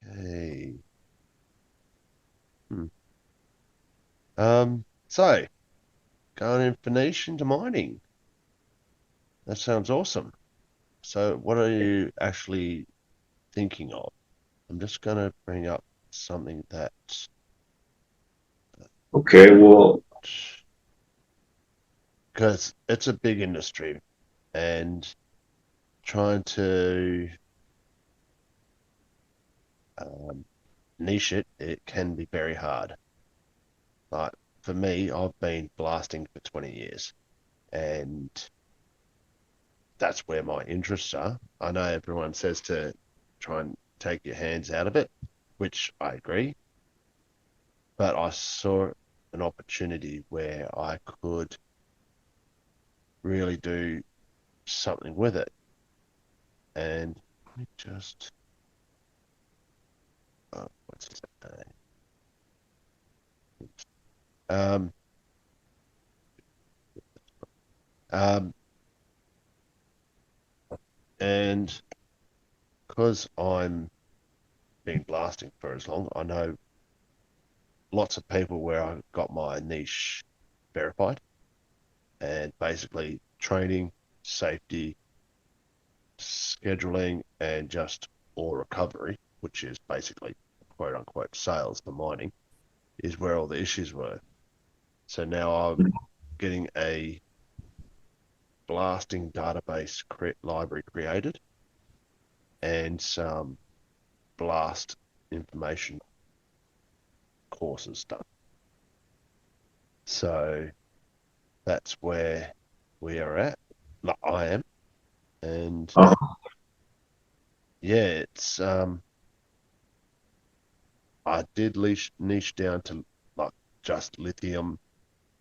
Okay. Hmm. So going in for niche into mining. That sounds awesome. So what are you actually thinking of? I'm just gonna bring up something that Okay, well, because it's a big industry and trying to um, niche it can be very hard. Like for me, I've been blasting for 20 years and that's where my interests are. I know everyone says to try and take your hands out of it, which I agree, but I saw an opportunity where I could really do something with it. And let me just, what's his name? Um, um, and because I'm been blasting for as long, I know lots of people where I got my niche verified and basically training, safety, scheduling, and just ore recovery, which is basically quote unquote sales for mining, is where all the issues were. So now I'm getting a blasting database library created and some blast information courses done. So that's where we are at. Like I am. And uh, yeah, I did niche down to like just lithium,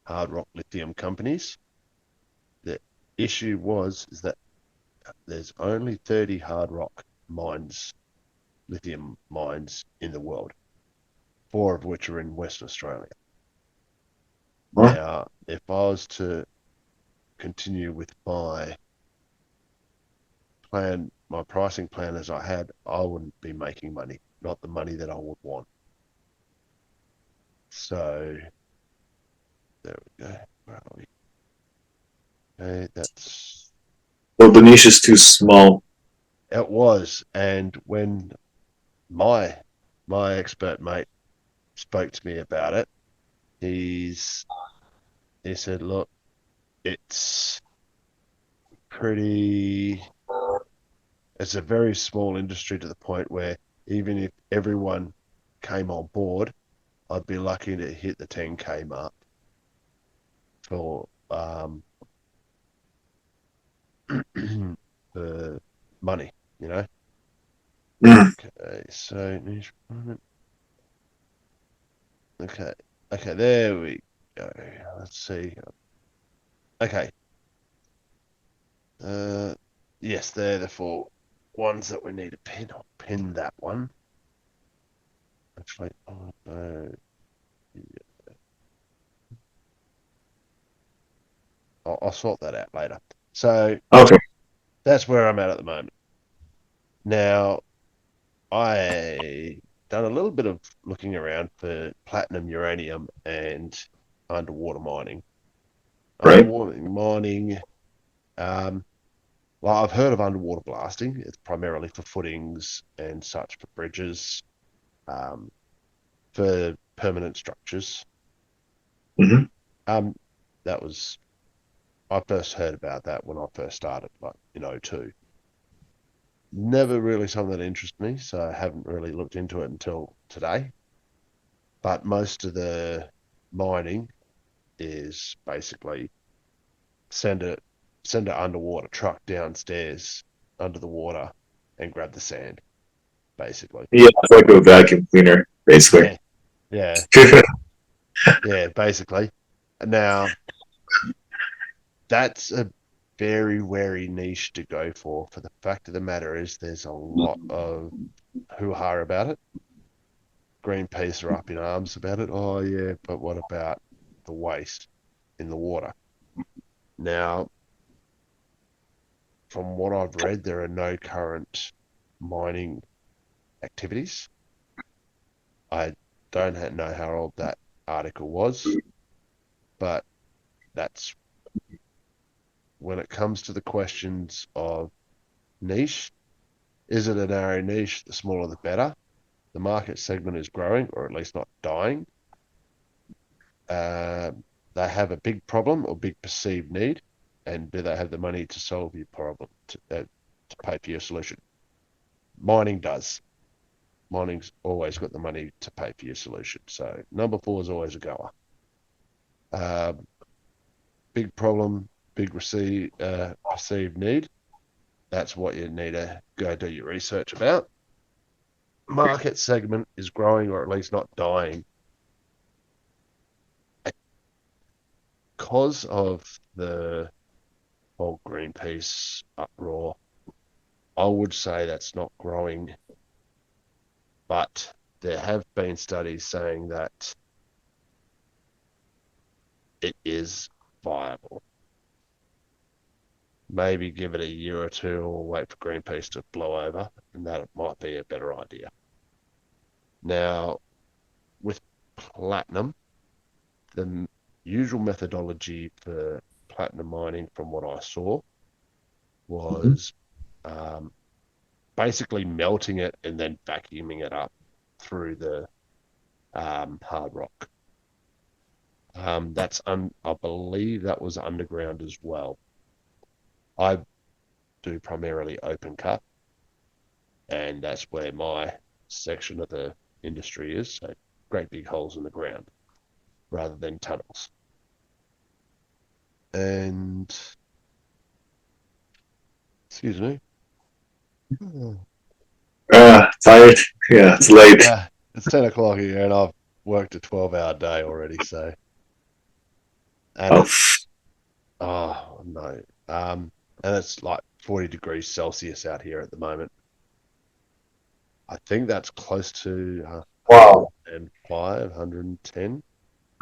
hard rock lithium companies. The issue was is that there's only 30 hard rock mines, lithium mines in the world, four of which are in Western Australia. huh? Now, if I was to continue with my plan, my pricing plan as I had, I wouldn't be making money, not the money that I would want. So there we go. Where are we? Okay, that's Well, the niche is too small. it was. And when my my expert mate spoke to me about it, he's he said, look, it's pretty it's a very small industry to the point where even if everyone came on board, I'd be lucky to hit the 10K mark for for money, you know. Mm. Okay, so niche requirement. Okay, okay, there we go. Let's see. Okay, uh, yes, they're the four ones that we need to pin. I'll pin that one. Actually, oh, no, I'll sort that out later. So Okay, that's where I'm at the moment. Now, I done a little bit of looking around for platinum, uranium, and underwater mining. right. Underwater mining, um, well, I've heard of underwater blasting. It's primarily for footings and such for bridges, um, for permanent structures. Hmm. Um, that was I first heard about that when I first started, like in '02. Never really something that interested me, so I haven't really looked into it until today. But most of the mining is basically send a send an underwater truck downstairs under the water and grab the sand, basically. Yeah, it's like a vacuum cleaner, basically. Yeah, yeah, yeah, basically. Now that's a very wary niche to go for the fact of the matter is there's a lot of hoo-ha about it. Greenpeace are up in arms about it. Oh yeah, but what about the waste in the water? Now, from what I've read, there are no current mining activities. I don't know how old that article was, but that's when it comes to the questions of niche. Is it a narrow niche? The smaller the better. The market segment is growing, or at least not dying. Uh, they have a big problem or big perceived need, and do they have the money to solve your problem to pay for your solution? Mining does. Mining's always got the money to pay for your solution. So number four is always a goer. Uh, big problem, big perceived need. That's what you need to go do your research about. Market segment is growing or at least not dying because of the whole Greenpeace uproar. I would say that's not growing, but there have been studies saying that it is viable. Maybe give it a year or two or wait for Greenpeace to blow over, and that might be a better idea. Now, with platinum, the usual methodology for platinum mining, from what I saw, Mhm. was um, basically melting it and then vacuuming it up through the hard rock. I believe that was underground as well. I do primarily open cut, and that's where my section of the industry is. So great big holes in the ground rather than tunnels. And excuse me. Tired? Yeah, it's late. It's 10 o'clock here, and I've worked a 12-hour day already. So, and Oh, it's oh no, and it's like 40 degrees Celsius out here at the moment. I think that's close to wow. 105, 110.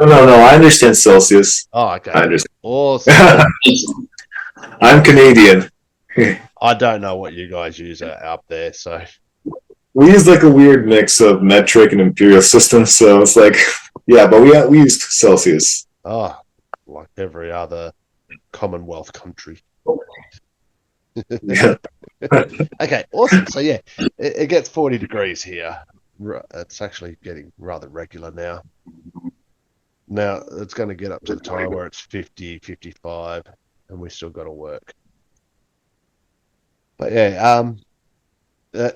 No, no, no. I understand Celsius. Oh, I okay. understand. Awesome. I'm Canadian. I don't know what you guys use out there, so We use like a weird mix of metric and imperial systems, so it's like, yeah, but we used Celsius. oh, like every other Commonwealth country. Yeah. Okay, awesome. So yeah, it gets 40 degrees here. It's actually getting rather regular now. Now it's going to get up to the time where it's 50, 55, and we still got to work. But yeah, uh,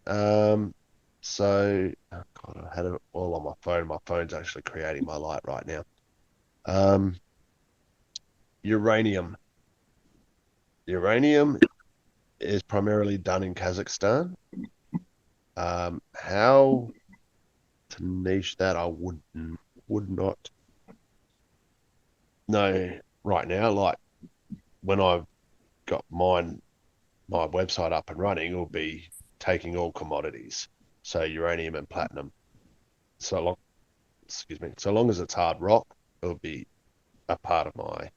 um, so oh God, I had it all on my phone. My phone's actually creating my light right now. Um, uranium. Uranium is primarily done in Kazakhstan. How to niche that I would not know right now. Like when I've got my website up and running, it'll be taking all commodities, so uranium and platinum. So long, excuse me, so long as it's hard rock, it'll be a part of my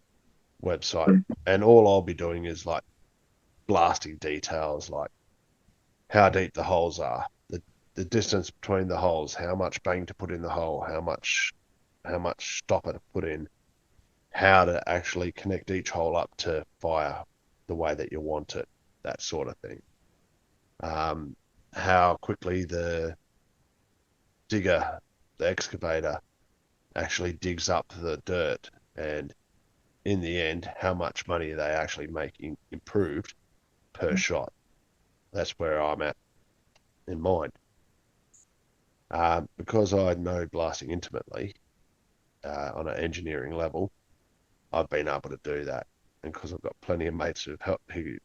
website. And all I'll be doing is like blasting details, like how deep the holes are, the distance between the holes, how much bang to put in the hole, how much stopper to put in, how to actually connect each hole up to fire the way that you want it, that sort of thing. Um, how quickly the digger, the excavator, actually digs up the dirt, and in the end, how much money are they actually making improved per shot. That's where I'm at in mind. Because I know blasting intimately on an engineering level, I've been able to do that. And because I've got plenty of mates who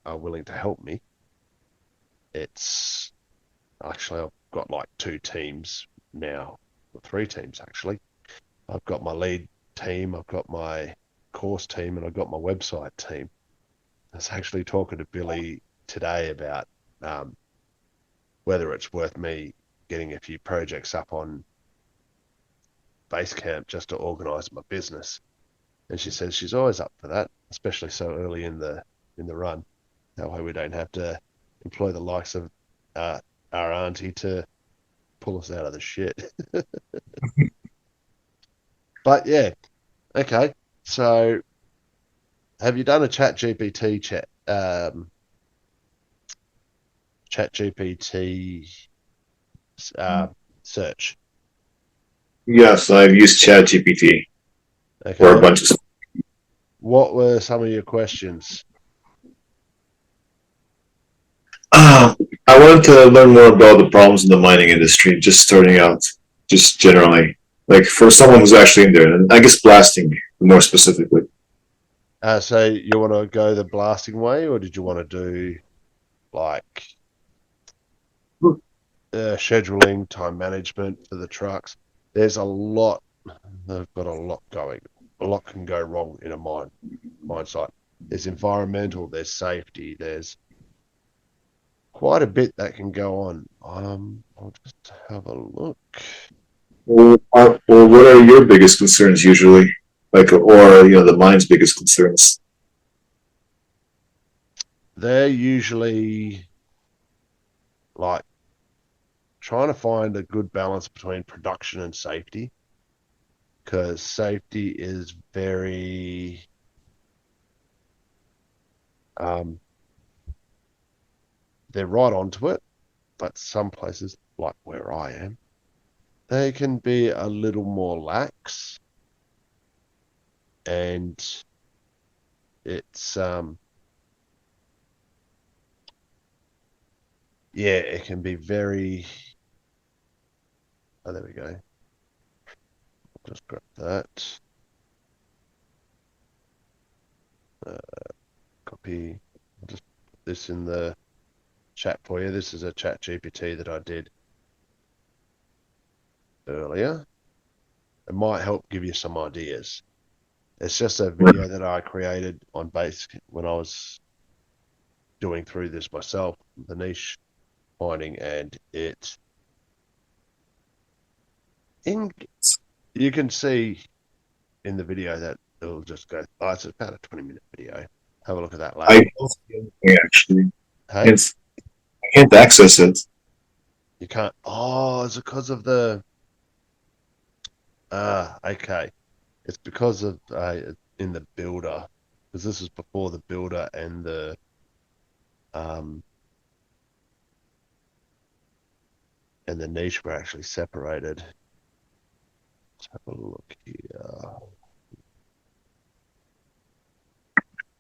are willing to help me, it's actually I've got like two teams now, or three teams actually. I've got my lead team, I've got my course team, and I've got my website team. I was actually talking to Billy today about um, whether it's worth me getting a few projects up on Basecamp just to organise my business. And she says she's always up for that, especially so early in the run. That way we don't have to employ the likes of uh, our auntie to pull us out of the shit. But yeah, okay. So have you done a chat GPT uh, search? Yes, I've used ChatGPT for a Okay. bunch of stuff. What were some of your questions? Uh, I wanted to learn more about the problems in the mining industry, just starting out, just generally. Like for someone who's actually in there, and I guess blasting more specifically. So you want to go the blasting way, or did you want to do like scheduling, time management for the trucks? There's a lot. They've got a lot going. A lot can go wrong in a mine site. There's environmental. There's safety. There's quite a bit that can go on. I'll just have a look. Well, what are your biggest concerns usually? Like, or the mine's biggest concerns? They're usually like trying to find a good balance between production and safety, because safety is very um, they're right onto it, but some places like where I am, they can be a little more lax, and it's yeah, it can be very. Oh, there we go. Just grab that. Uh, Copy. I'll just put this in the chat for you. This is a chat GPT that I did earlier. It might help give you some ideas. It's just a video that I created on base when I was doing through this myself, the niche finding, and it in you can see in the video that it'll just go. Oh, it's about a 20-minute video. Have a look at that I later. don't see anything actually. Hey, It's, I can't access it. you can't. Oh, is it because of the? Okay. It's because of in the builder, because this is before the builder um and the niche were actually separated. Let's have a look here.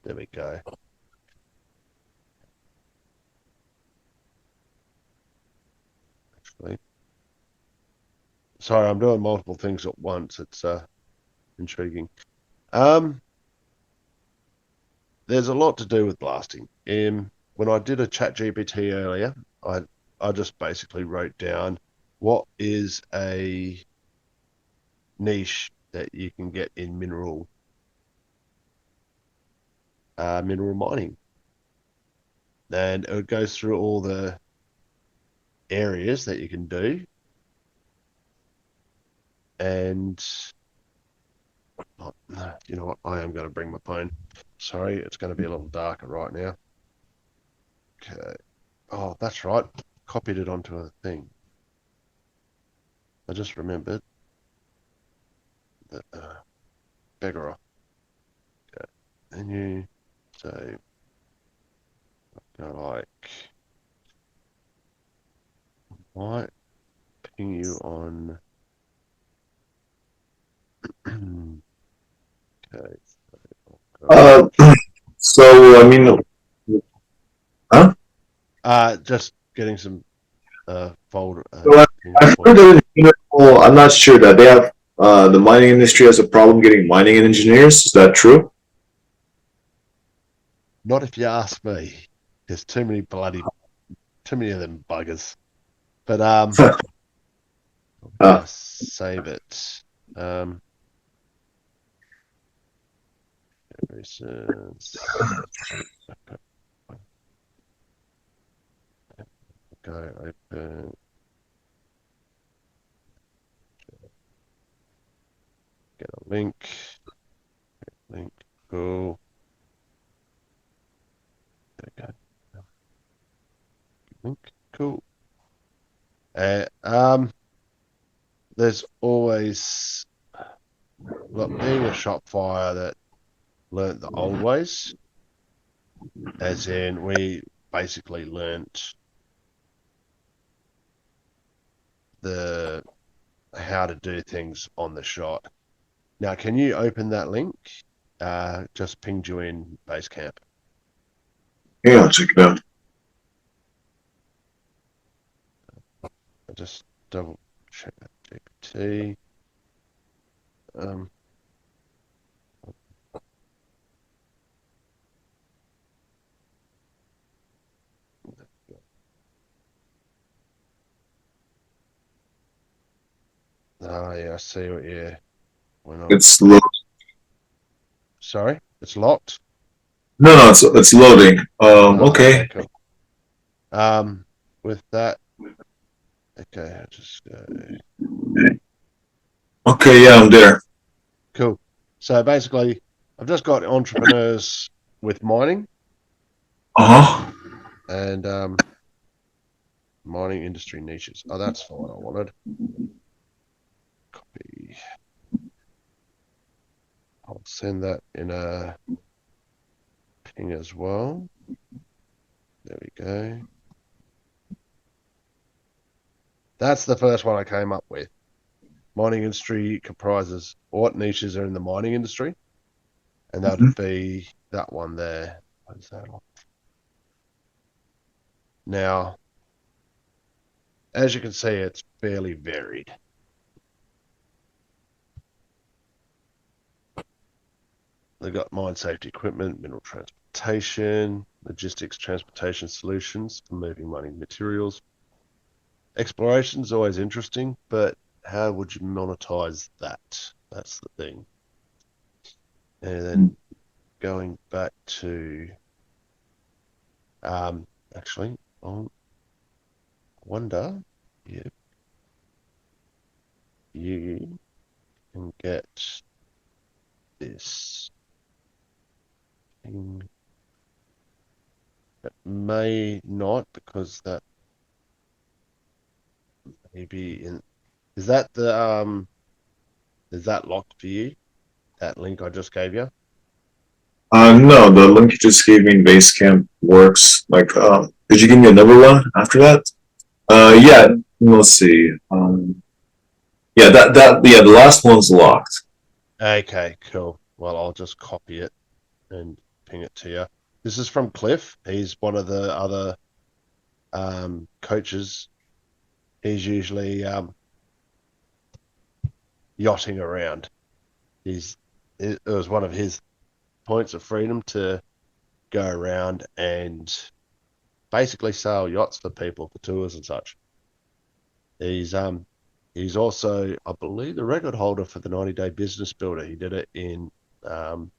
There we go. Actually, sorry, I'm doing multiple things at once. It's intriguing. Um, there's a lot to do with blasting. When I did a chat GPT earlier, I just basically wrote down what is a niche that you can get in mineral mining, and it goes through all the areas that you can do, and oh, you know what? I am going to bring my phone. Sorry, it's going to be a little darker right now. Okay. Oh, that's right. Copied it onto a thing. I just remembered that. Beggar off. Okay. And you say, go like, might ping you on. Okay. Go Uh, like, so I mean, huh? just getting some folder So things I've for heard you. that in general, I'm not sure that they have the mining industry has a problem getting mining engineers. Is that true? Not if you ask me. There's too many of them buggers. But I'm uh, gonna save it. Um, recent. Go open. Get a link. Link. Cool. There we go. Link. Cool. There's always, look, being a shop fire that learnt the old ways, as in we basically learnt the how to do things on the shot. Now, can you open that link? Just pinged you in Basecamp. Yeah, I'll check it out. I just double check that GPT. Um, oh yeah, I see what you went on. It's lo- Sorry, it's locked. no, it's loading. Okay, Okay. cool. Um, with that, okay, I just Okay, yeah, I'm there. cool. So basically, I've just got entrepreneurs with mining Uh-huh. and mining industry niches. Oh, that's the one I wanted. Copy. I'll send that in a ping as well. There we go. That's the first one I came up with. Mining industry comprises what niches are in the mining industry, and Mhm. that'd be that one there. What is that one? Now, as you can see, it's fairly varied. They've got mine safety equipment, mineral transportation, logistics, transportation solutions for moving mining materials. Exploration is always interesting, but how would you monetize that? That's the thing. And then going back to, um, actually, I wonder if you can get this thing. It may not because that may be in. Is that the is that locked for you? That link I just gave you? No, the link you just gave me in Basecamp works. Like, could you give me another one after that? Yeah, let's see. Yeah, yeah, the last one's locked. Okay, cool. Well, I'll just copy it and ping it to you. This is from Cliff. He's one of the other coaches. He's usually yachting around. It was one of his points of freedom to go around and basically sail yachts for people for tours and such. He's um he's also, I believe, the record holder for the 90-day business builder. He did it in um,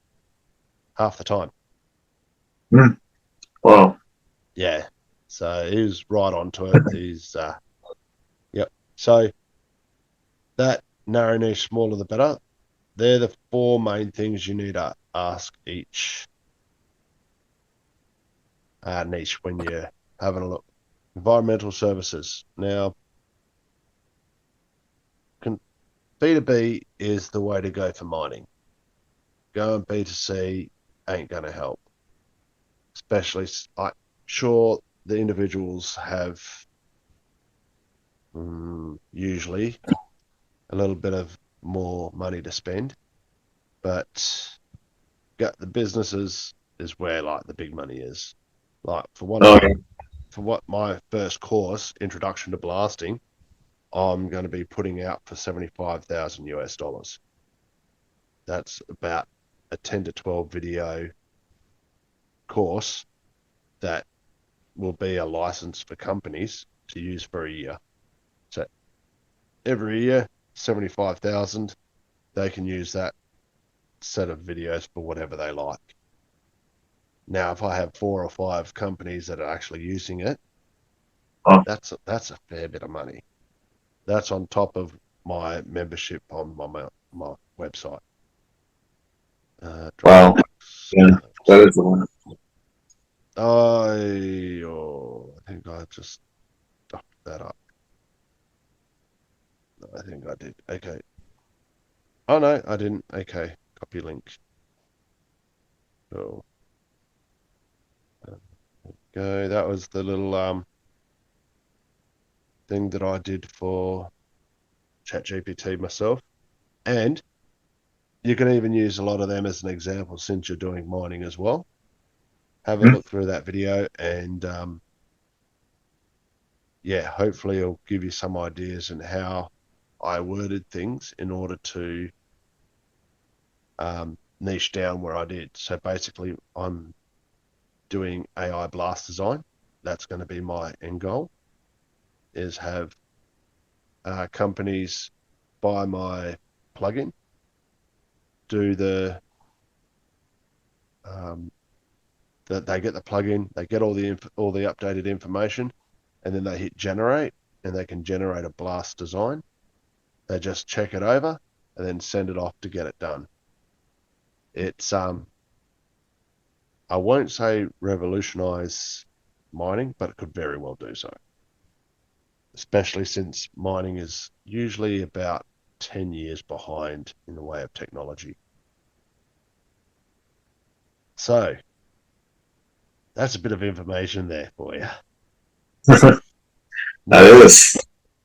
half the time. Hmm. Wow. Yeah, so he was right onto it. He's yep. So that narrow niche, smaller the better. They're the four main things you need to ask each niche when you're having a look. Environmental services. Now, B2B is the way to go for mining. Going B2C ain't going to help. Especially, I'm sure the individuals have usually a little bit of more money to spend, but the businesses is where like the big money is. Like Okay. for what my first course, Introduction to Blasting, I'm going to be putting out for 75,000 US dollars. That's about a 10 to 12 video course that will be a license for companies to use for a year. So every year, 75,000, they can use that set of videos for whatever they like. Now, if I have 4 or 5 companies that are actually using it, Oh, that's a fair bit of money. That's on top of my membership on my website. wow. Dropbox. Yeah, that is the one. I think I just stuffed that up. think I did. Okay. Oh no, I didn't. Okay. Copy link. Cool. Go. That was the little thing that I did for ChatGPT myself. And you can even use a lot of them as an example since you're doing mining as well. Have a Mhm. look through that video and yeah, hopefully it'll give you some ideas on how I worded things in order to niche down where I did. So basically, I'm doing AI blast design. That's going to be my end goal, is have companies buy my plugin, do um, that they get the plugin, they get all the updated information, and then they hit generate, and they can generate a blast design. They just check it over and then send it off to get it done. It's I won't say revolutionize mining, but it could very well do so, especially since mining is usually about 10 years behind in the way of technology. So that's a bit of information there for you. That Now, is.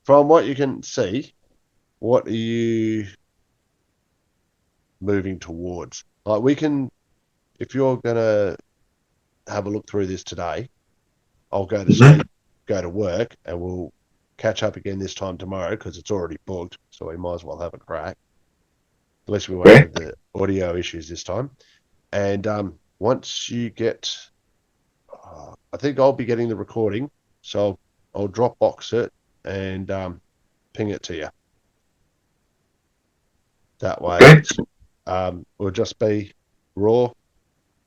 from what you can see, what are you moving towards? Like we can, if you're gonna have a look through this today, I'll go to Mhm. sleep, go to work, and we'll catch up again this time tomorrow because it's already booked. So we might as well have a crack. At least we won't Okay. have the audio issues this time. And once you get, I think I'll be getting the recording, so I'll Dropbox it and ping it to you. That way, Okay. it's will just be raw.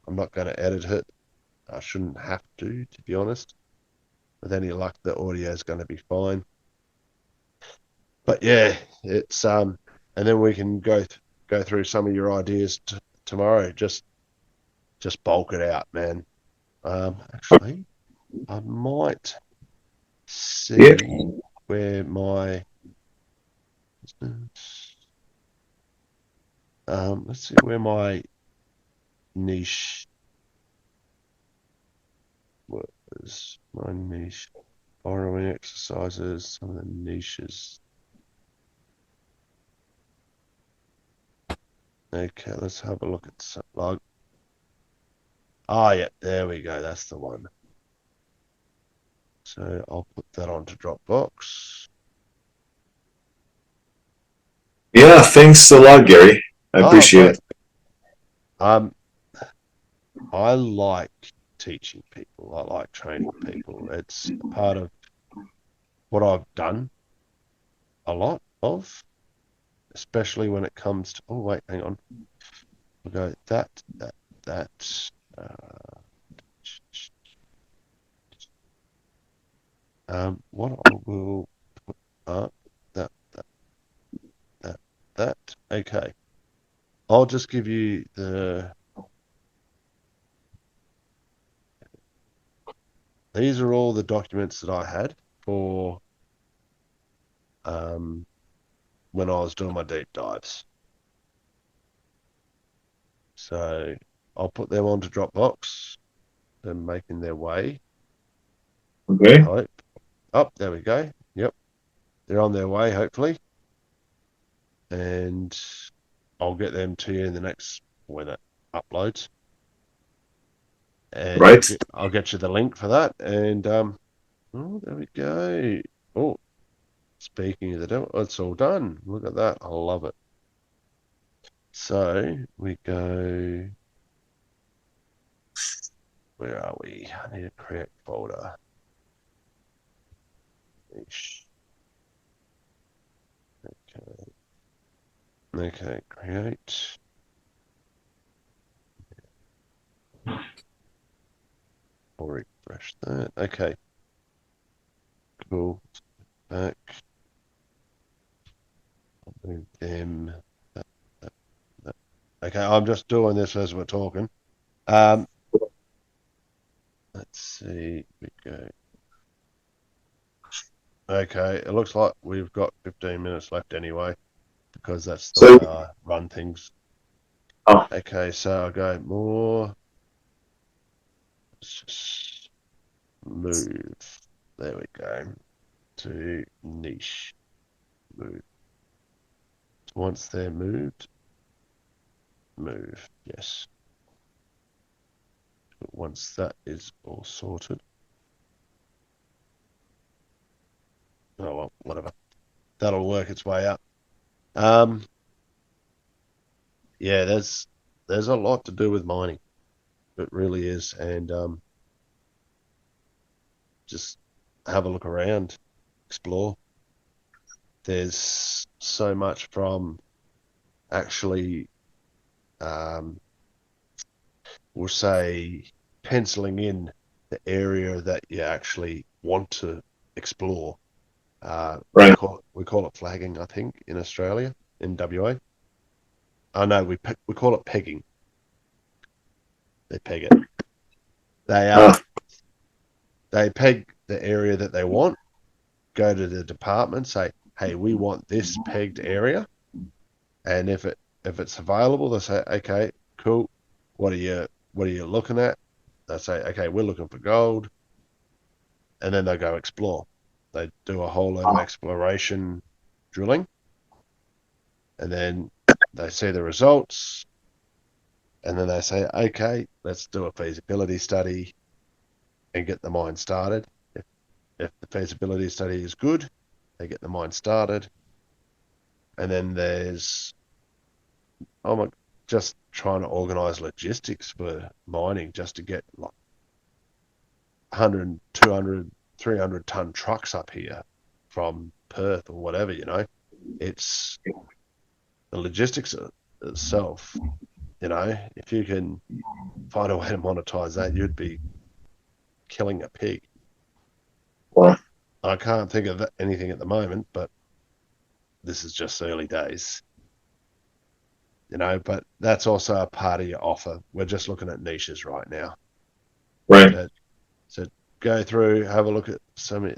I'm not going to edit it. I shouldn't have to be honest. With any luck, the audio is going to be fine. But yeah, it's and then we can go through some of your ideas tomorrow. Just bulk it out, man. Actually, I might Yeah. see where my let's see where my niche was. My niche borrowing exercises, some of the niches. Okay, let's have a look at some log. Ah, yeah, there we go. That's the one. So I'll put that onto Dropbox. Yeah. Thanks a lot, Gary. I Oh, appreciate mate. it. Um, I like teaching people. I like training people. It's a part of what I've done a lot of, especially when it comes to. Oh, wait, hang on. We'll go that. Uh, what I will put up that that that. Okay, I'll just give you the. These are all the documents that I had for um when I was doing my deep dives. So I'll put them onto Dropbox. They're making their way. I Okay. hope. Oh, there we go. Yep, they're on their way, hopefully, and I'll get them to you in the next when it uploads, and Right. I'll get you the link for that. And oh, there we go. Oh, speaking of the devil, it's all done. Look at that. I love it. So we go. Where are we? I need to create folder. Okay. Okay. Create. I'll refresh that. Okay. Cool. Back. Move them. That, that, that. Okay. I'm just doing this as we're talking. Um. Let's see. We go. Okay, it looks like we've got 15 minutes left anyway, because that's the So, way I run things. oh, Okay, so I'll go more. Let's just move. There we go. To niche. Move. Once they're moved, move. Yes. But once that is all sorted, oh well, whatever. That'll work its way up. Um, yeah, there's a lot to do with mining. It really is, and just have a look around, explore. There's so much from actually, um, we'll say, penciling in the area that you actually want to explore. right. We call it flagging, I think, in Australia, in WA. Oh no, we call it pegging. They peg it. They Uh, they peg the area that they want. Go to the department, say, hey, we want this pegged area, and if it's available, they say, okay, cool. What are you looking at? They say, okay, we're looking for gold, and then they go explore. They do a whole load of exploration drilling, and then they see the results, and then they say, okay, let's do a feasibility study and get the mine started. If the feasibility study is good, they get the mine started, and then there's I'm just trying to organize logistics for mining just to get like 100, 200, 300 ton trucks up here from Perth or whatever, you know. It's the logistics itself, you know. If you can find a way to monetize that, you'd be killing a pig. well, I can't think of anything at the moment, but this is just early days, you know. But that's also a part of your offer. We're just looking at niches right now. right. So, so go through, have a look at some.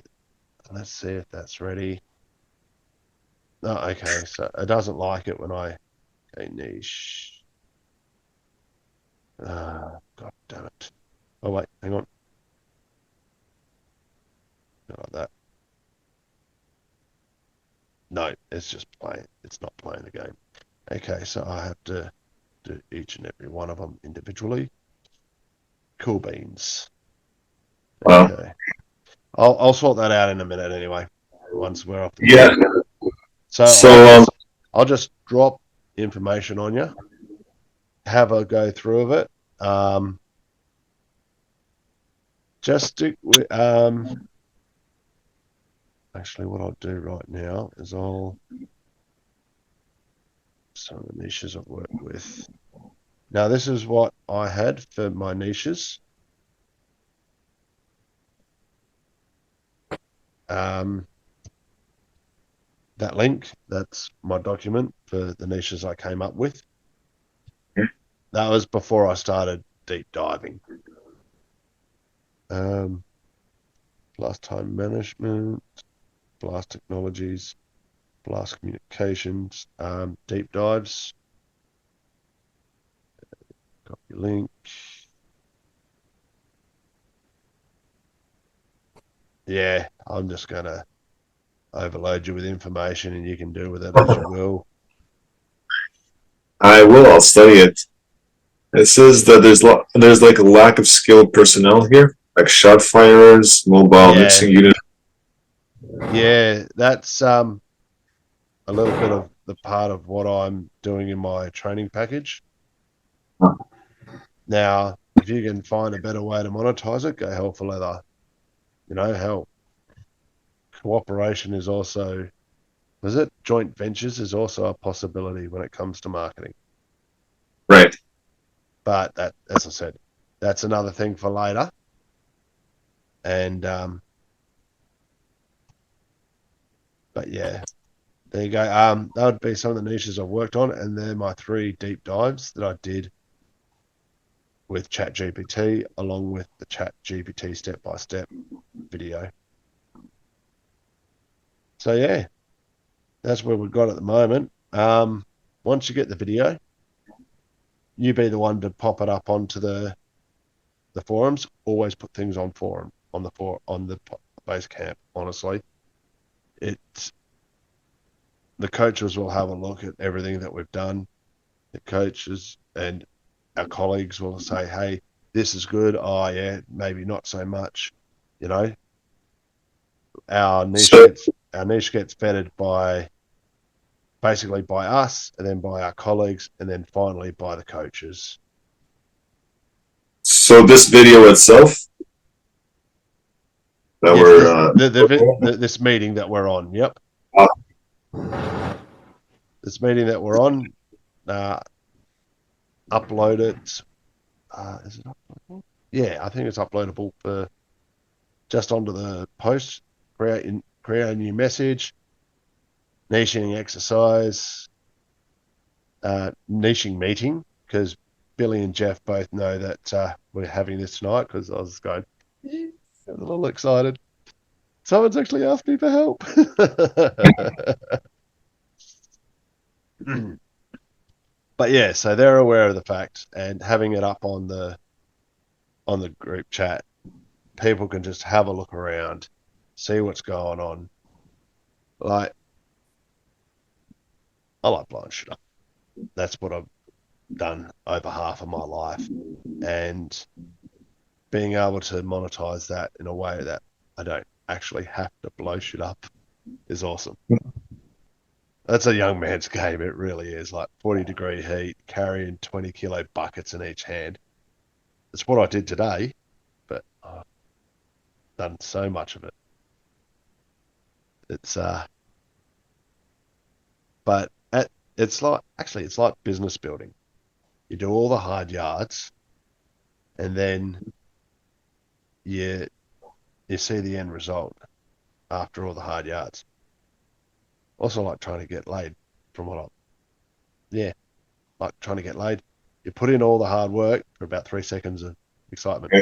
Let's see if that's ready. Oh, okay. So it doesn't like it when I okay, niche. God damn it. Oh wait, hang on. Not like that. No, it's just playing. It's not playing the game. Okay, so I have to do each and every one of them individually. Cool beans. Wow. Okay. I'll sort that out in a minute anyway. Once we're off the Yeah. call. So So, I'll just drop information on you. Have a go through of it. Just stick with actually what I'll do right now is I'll some of the niches I've worked with. Now this is what I had for my niches. Um, that link, that's my document for the niches I came up with. That was before I started deep diving. Um, blast time management, blast technologies, blast communications, deep dives. Copy link. Yeah, I'm just gonna overload you with information and you can do with it as you will. I will. I'll study it. It says that there's like a lack of skilled personnel here, like shot firers, mobile Yeah, mixing unit. yeah, that's a little bit of the part of what I'm doing in my training package. Now, if you can find a better way to monetize it, go hell for leather. You know, hell, cooperation is also, is it? Joint ventures is also a possibility when it comes to marketing. Right. But that, as I said, that's another thing for later. And but yeah, there you go. That would be some of the niches I've worked on, and they're my 3 deep dives that I did with ChatGPT, along with the ChatGPT step by step video. So yeah, that's where we've got at the moment. Once you get the video, you be the one to pop it up onto the forums. Always put things on forum on the base camp. Honestly, it's the coaches will have a look at everything that we've done. The coaches and our colleagues will say, "Hey, this is good. Oh yeah, maybe not so much." You know, So, our niche gets vetted by basically by us, and then by our colleagues, and then finally by the coaches. so this video itself that Yes, we're this meeting that we're on. Yep, uh, this meeting that we're on. Uh, Upload it. Is it uploadable? Yeah, I think it's uploadable for just onto the post. Create a new message, niching exercise, niching meeting, because Billy and Jeff both know that we're having this tonight. Because I was going, yeah, I was a little excited. Someone's actually asked me for help. But yeah, so they're aware of the fact, and having it up on the group chat, people can just have a look around, see what's going on. Like, I like blowing shit up. That's what I've done over half of my life, and being able to monetize that in a way that I don't actually have to blow shit up is awesome. That's a young man's game. It really is. Like 40-degree heat, carrying 20-kilo buckets in each hand. It's what I did today, but I've done so much of it. It's but at, it's like actually it's like business building. You do all the hard yards, and then you you see the end result after all the hard yards. Also, like trying to get laid, from what I yeah, like trying to get laid. You put in all the hard work for about 3 seconds of excitement.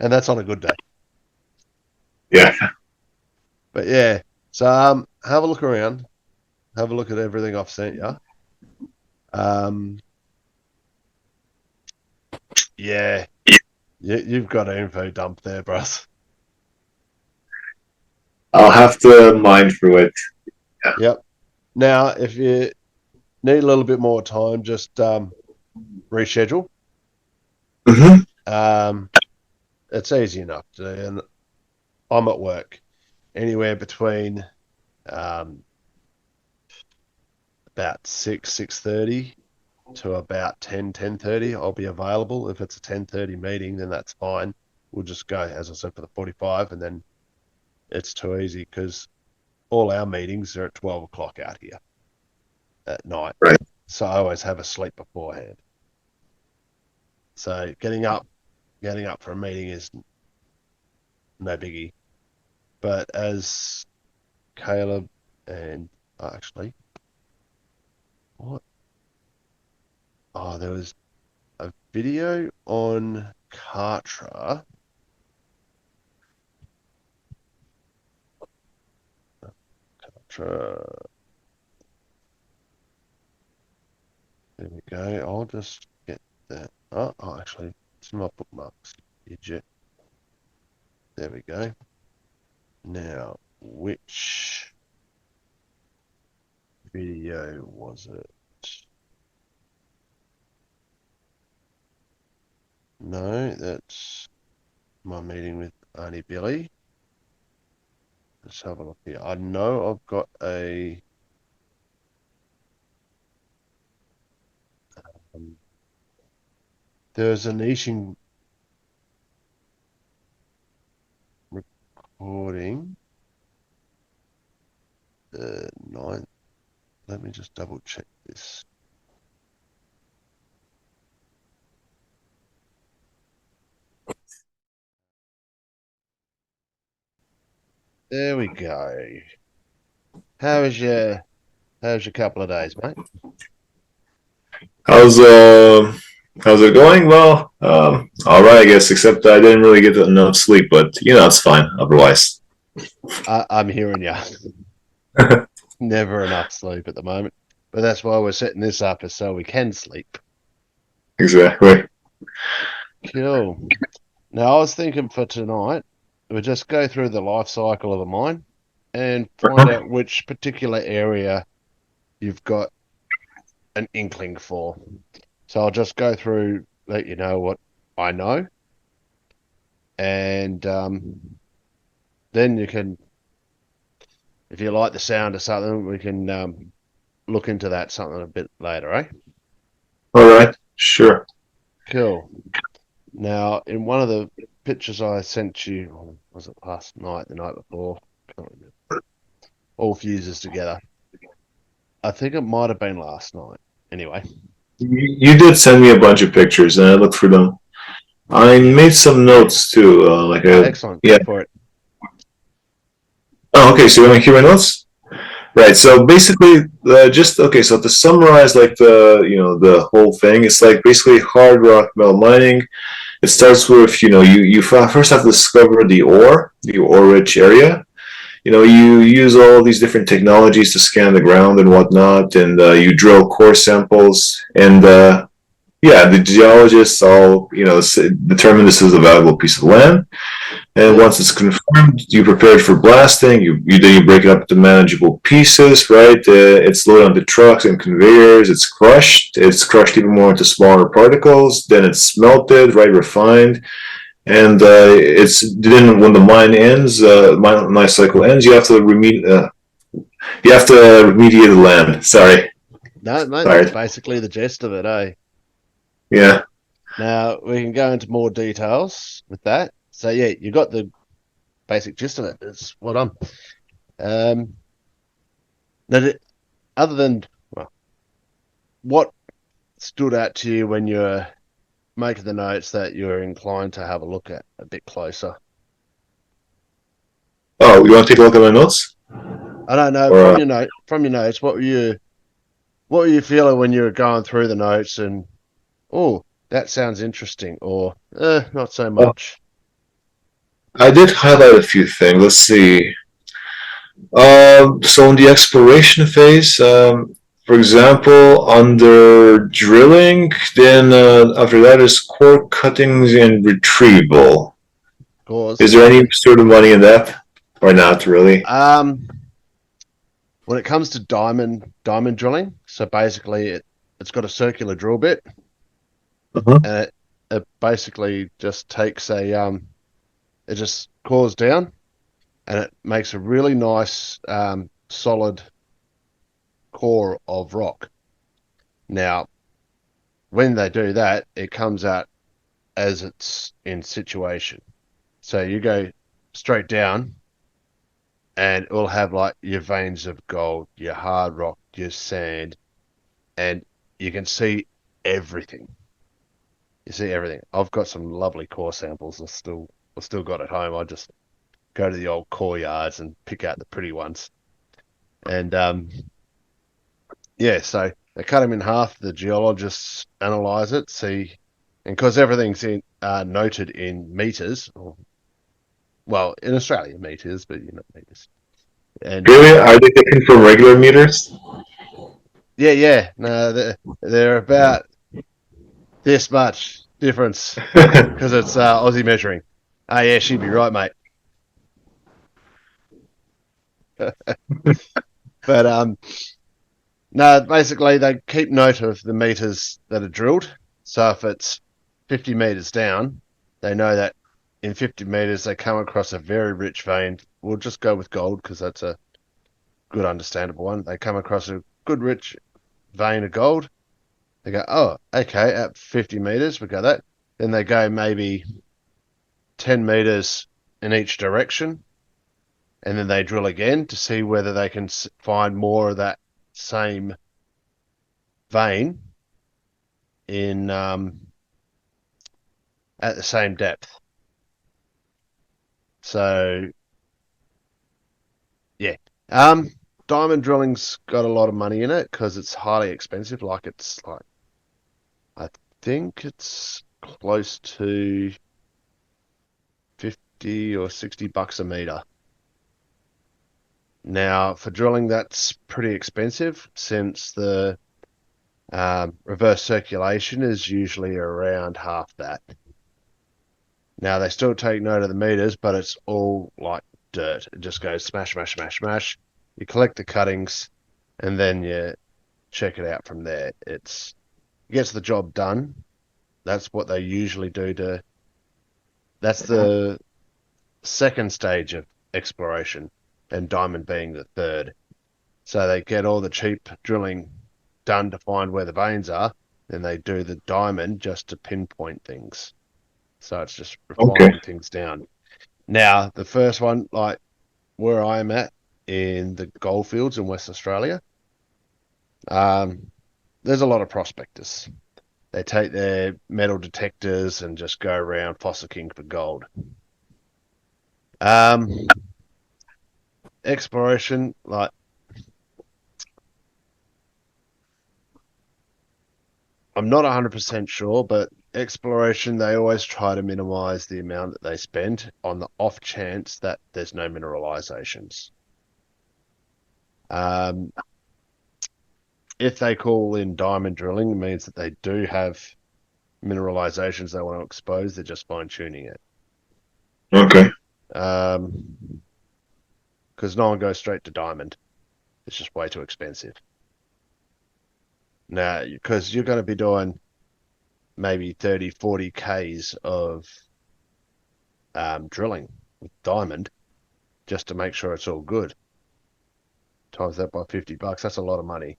And that's on a good day. yeah. But yeah, so have a look around, have a look at everything I've sent you. Um, yeah, you've got an info dump there, bros. I'll have to mine through it. Yeah. Yep. Now, if you need a little bit more time, just reschedule. Mm-hmm. Um, it's easy enough to do, and I'm at work anywhere between um, about 6:30 to about 10:30. I'll be available. If it's a 10:30 meeting, then that's fine. We'll just go, as I said, for the 45, and then it's too easy because all our meetings are at 12 o'clock out here at night. Right. So I always have a sleep beforehand. So getting up for a meeting is no biggie. But as Caleb and actually, what? Oh, there was a video on Kartra. Kartra. There we go. I'll just get that. Oh, actually, it's in my bookmarks. Idiot. There we go. Now, which video was it? No, that's my meeting with Auntie Billy. Let's have a look here. I know I've got um, there's a niching recording. Nine. Let me just double check this. There we go. How was your How's your couple of days, mate? How's How's it going? Well, all right, I guess. Except I didn't really get enough sleep, but it's fine otherwise. I'm hearing you. Never enough sleep at the moment. But that's why we're setting this up, is so we can sleep. Exactly. Cool. Now, I was thinking for tonight, we'll just go through the life cycle of a mine and find Uh-huh. out which particular area you've got an inkling for. So I'll just go through, let you know what I know, and then you can, if you like the sound of something, we can look into that something a bit later, eh? All right, sure. Cool. Now, in one of the pictures I sent you, or was it last night, the night before? Can't remember. All fuses together. I think it might have been last night. Anyway, You did send me a bunch of pictures, and I looked through them. I made some notes too, excellent. yeah. Go for it. Oh, okay. So you want to hear my notes? Right. So basically, just okay. So to summarize, like the whole thing, it's like basically hard rock metal mining. It starts with you first have to discover the ore rich area. You use all these different technologies to scan the ground and whatnot, and you drill core samples, and yeah, the geologists all determine this is a valuable piece of land. And Yep. once it's confirmed, you prepare it for blasting. You break it up into manageable pieces, right? It's loaded onto trucks and conveyors. It's crushed. It's crushed even more into smaller particles. Then it's smelted, right? Refined, and it's then when the mine ends, mine life cycle ends. You have to remediate the land. Sorry, No, mate, that's sorry. basically the gist of it, eh? Yeah. Now we can go into more details with that. So yeah, you got the basic gist of it. It's what I'm. Um, that other than well, what stood out to you when you're making the notes that you're inclined to have a look at a bit closer? Oh, you want to take a look at my notes? I don't know Or from your notes, what were you feeling when you were going through the notes and oh, that sounds interesting, or not so much. I did highlight a few things. Let's see. So in the exploration phase, for example, under drilling, then after that is core cuttings and retrieval. Is Cause there any sort of money in that, or not really? um, when it comes to diamond drilling, so basically it's got a circular drill bit, Uh-huh. and it basically just takes it just cores down and it makes a really nice solid core of rock. Now, when they do that, it comes out as it's in situation. So you go straight down and it will have like your veins of gold, your hard rock, your sand, and you can see everything. You see everything. I've got some lovely core samples. I still got at home. I just go to the old core yards and pick out the pretty ones. And yeah, so they cut them in half. The geologists analyze it, see, and because everything's noted in meters, or well, in Australia meters, but not meters. And Really? Are they taken from regular meters? yeah, yeah, no, they're about this much difference because it's Aussie measuring. Ah, yeah, she'd be right, mate. But no, basically they keep note of the meters that are drilled. So if it's 50 meters down, they know that in 50 meters they come across a very rich vein. We'll just go with gold because that's a good, understandable one. They come across a good, rich vein of gold. They go, oh, okay, at 50 meters, we got that. Then they go maybe 10 meters in each direction, and then they drill again to see whether they can find more of that same vein in at the same depth. So yeah, um, diamond drilling's got a lot of money in it because it's highly expensive. Like it's like think it's close to 50 or $60 a meter. Now, for drilling, that's pretty expensive since the reverse circulation is usually around half that. Now, they still take note of the meters, but it's all like dirt. It just goes smash, smash, smash, smash. You collect the cuttings and then you check it out from there. It gets the job done. That's what they usually do that's the second stage of exploration, and diamond being the third. So they get all the cheap drilling done to find where the veins are, then they do the diamond just to pinpoint things. So it's just Okay. refining things down. Now, the first one, like where I am at in the goldfields in West Australia, um, there's a lot of prospectors. They take their metal detectors and just go around fossicking for gold. Um, Exploration, like I'm not 100% sure, but exploration, they always try to minimize the amount that they spend on the off chance that there's no mineralizations. Um, if they call in diamond drilling, it means that they do have mineralizations they want to expose. They're just fine tuning it. Okay. Because no one goes straight to diamond. It's just way too expensive. Now, because you're going to be doing maybe 30, 40 Ks of drilling with diamond just to make sure it's all good. Times that by $50, that's a lot of money.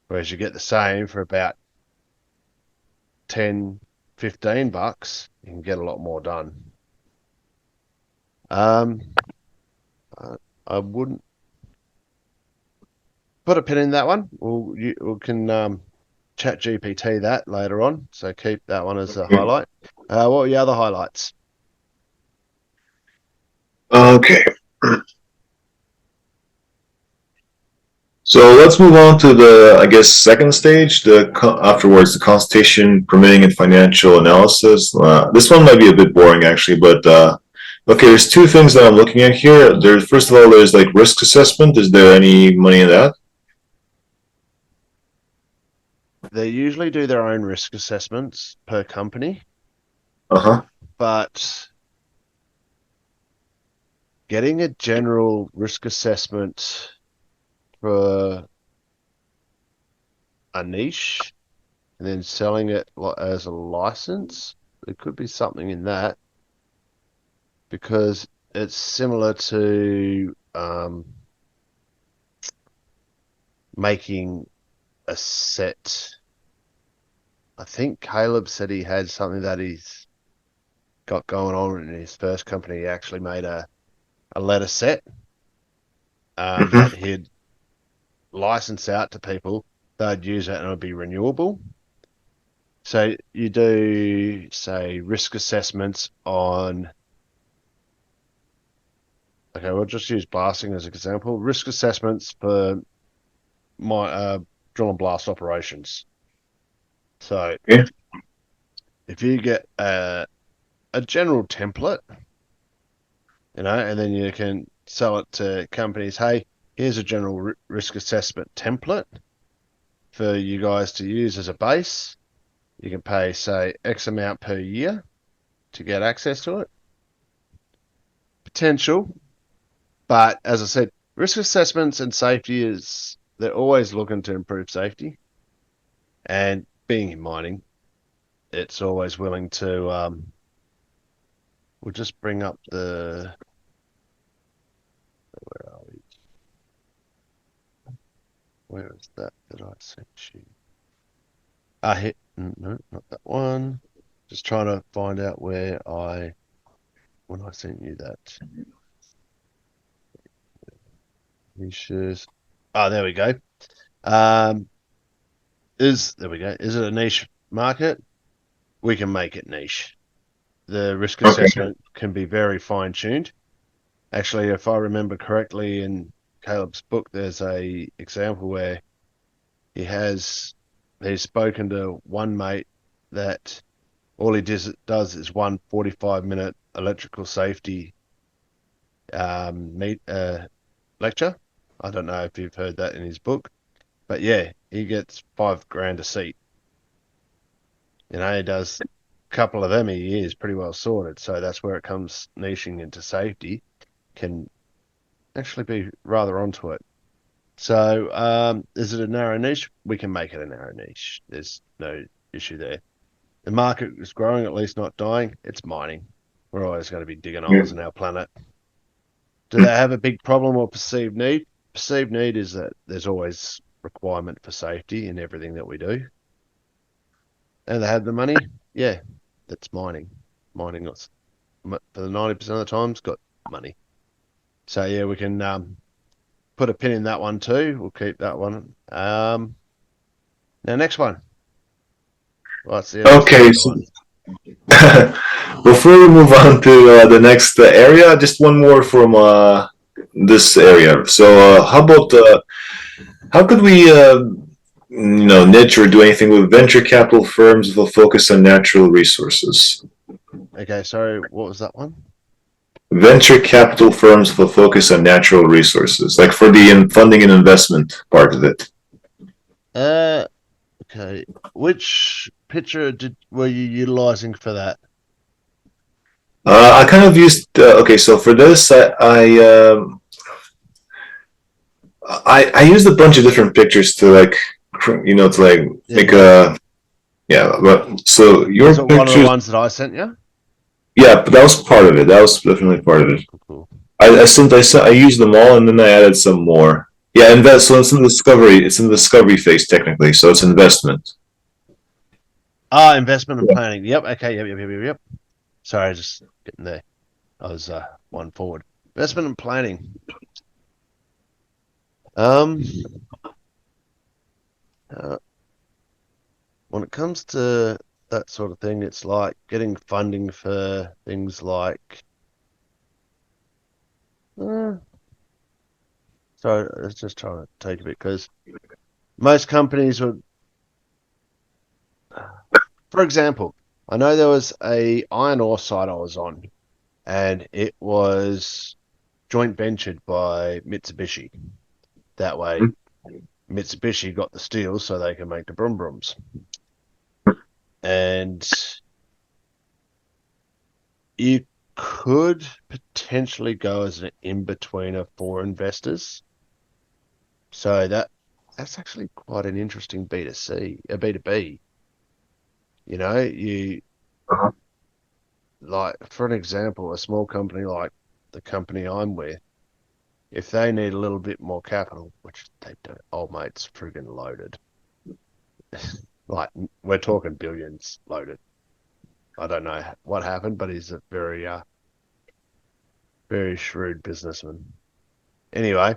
Whereas you get the same for about 10, $15, you can get a lot more done. Um, I wouldn't put a pin in that one. We can chat GPT that later on. So keep that one as a highlight. What were your other highlights? Okay. So let's move on to the, I guess, second stage. Afterwards, the consultation, permitting, and financial analysis. This one might be a bit boring, actually, but okay. There's two things that I'm looking at here. There's first of all, there's like risk assessment. Is there any money in that? They usually do their own risk assessments per company, Uh huh. but getting a general risk assessment for a niche and then selling it as a license, there could be something in that because it's similar to making a set. I think Caleb said he had something that he's got going on in his first company. He actually made a letter set that Mm-hmm. he'd license out to people. They'd use it and it would be renewable. So you do, say, risk assessments on, okay, we'll just use blasting as an example. Risk assessments for my drill and blast operations. So Okay. if you get a general template, and then you can sell it to companies. Hey, here's a general risk assessment template for you guys to use as a base. You can pay, say, X amount per year to get access to it. Potential, but as I said, risk assessments and safety they're always looking to improve safety. And being in mining, it's always willing to. We'll just bring up where are we? Where is that I sent you? Hit no, not that one. Just trying to find out when I sent you that. Niches. Oh, there we go. Um, there we go. Is it a niche market? We can make it niche. The risk Okay. assessment can be very fine tuned. Actually, if I remember correctly, in Caleb's book, there's a example where he has he's spoken to one mate that all he does is one 45-minute electrical safety meet lecture. I don't know if you've heard that in his book, but yeah, he gets 5 grand a seat. He does a couple of them a year is pretty well sorted. So that's where it comes niching into safety can actually be rather onto it. So is it a narrow niche? We can make it a narrow niche. There's no issue there. The market is growing, at least not dying. It's mining. We're always going to be digging Yeah. holes in our planet. Do they have a big problem or perceived need? Perceived need is that there's always requirement for safety in everything that we do. And they have the money? Yeah, that's mining. Mining got for the 90% of the times got money. So yeah, we can put a pin in that one too. We'll keep that one. Now next one. What's the next Okay, major so one? before we move on to the next area, just one more from this area. So, how about how could we, niche or do anything with venture capital firms with a focus on natural resources? Okay, sorry, what was that one? Venture capital firms with a focus on natural resources, like for the funding and investment part of it. Uh, okay. Which picture did were you utilizing for that? I kind of used okay. So for this, I used a bunch of different pictures to like to like Yeah, make nice. a yeah. But so Was your it one of the pictures, ones that I sent you? yeah, but that was part of it. That was definitely part of Cool, it. cool, cool. I used them all and then I added some more. Yeah, invest. So it's in discovery. It's in the discovery phase technically. So it's investment. Ah, investment and Yeah. planning. Yep. Okay. Yep. Sorry, just getting there. I was one forward. Investment and planning. Um, uh, when it comes to that sort of thing, it's like getting funding for things like. Uh, sorry, I was just trying to take a bit because most companies would, for example, I know there was a iron ore site I was on, and it was joint ventured by Mitsubishi. That way, Mitsubishi got the steel so they can make the Brum Brums. And you could potentially go as an in-betweener for investors. So that's actually quite an interesting B2C, a B2B. You Uh-huh. like, for an example, a small company like the company I'm with, if they need a little bit more capital, which they don't, old mate's friggin' loaded. Like, we're talking billions loaded. I don't know what happened, but he's a very shrewd businessman. Anyway,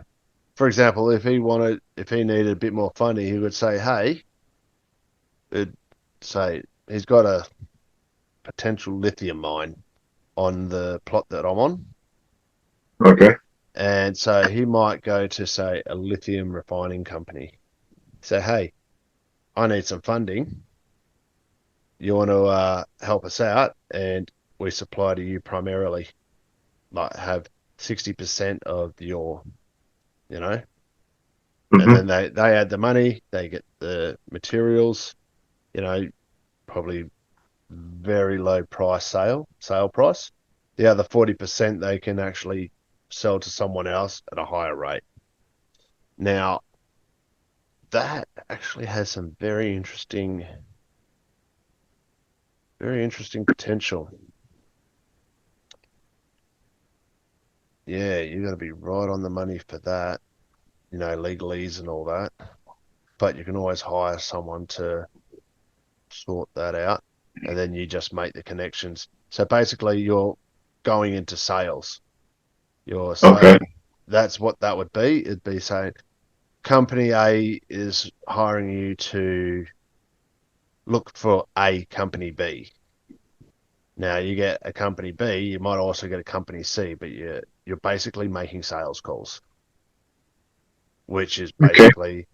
for example, if he needed a bit more funding, he would say, "Hey," it'd say he's got a potential lithium mine on the plot that I'm on, Okay. and so he might go to say a lithium refining company, say, "Hey, I need some funding. You want to help us out?" And we supply to you primarily, like have 60% of your, you know, and then Mm-hmm. they add the money, they get the materials, you know, probably very low price sale price. The other 40% they can actually sell to someone else at a higher rate. Now, that actually has some very interesting potential. Yeah, you got to be right on the money for that, legalese and all that. But you can always hire someone to sort that out, and then you just make the connections. So basically, you're going into sales. You're Okay. saying that's what that would be. It'd be saying company A is hiring you to look for a company B. Now you get a company B, you might also get a company C, but you're basically making sales calls, which is Okay. basically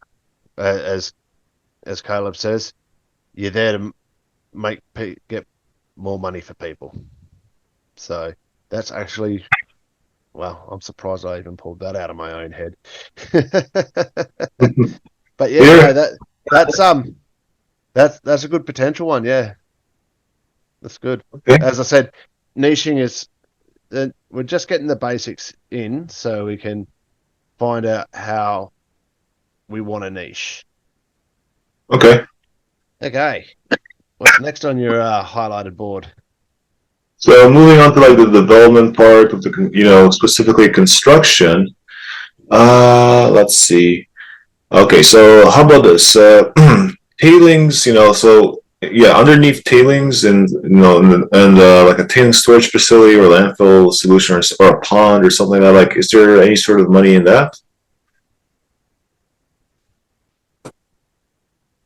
as Caleb says, you're there to get more money for people. So that's actually, well, I'm surprised I even pulled that out of my own head. But yeah, no, Here, that's that's a good potential one. Yeah, that's good. okay, As I said, niching is we're just getting the basics in, so we can find out how we want a niche. okay. Okay, what's next on your highlighted board? So moving on to like the development part of the, specifically construction. Let's see. Okay, so how about this? Tailings, so yeah, underneath tailings and like a tailings storage facility or landfill solution or a pond or something like that. Like, is there any sort of money in that?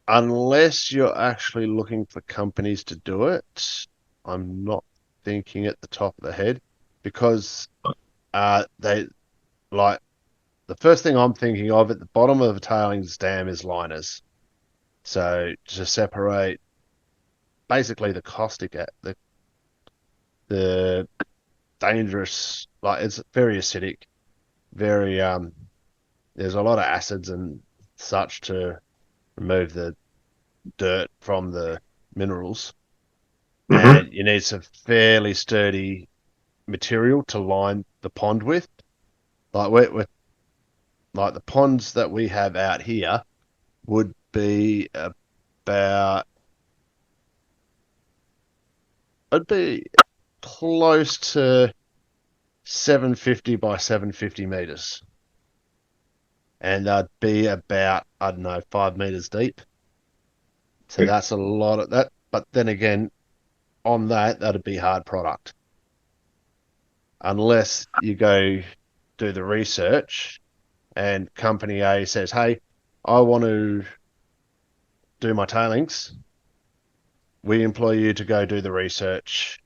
Unless you're actually looking for companies to do it, I'm not thinking at the top of the head because they like the first thing I'm thinking of at the bottom of a tailings dam is liners. So to separate basically the caustic the dangerous, like it's very acidic, very there's a lot of acids and such to remove the dirt from the minerals, Mm-hmm. and you need some fairly sturdy material to line the pond with. We're like the ponds that we have out here would be about it'd be close to 750 by 750 meters, and they'd be about I don't know 5 meters deep. So Okay. that's a lot of that. But then again, on that'd be hard product unless you go do the research and company A says, "Hey, I want to do my tailings. We employ you to go do the research,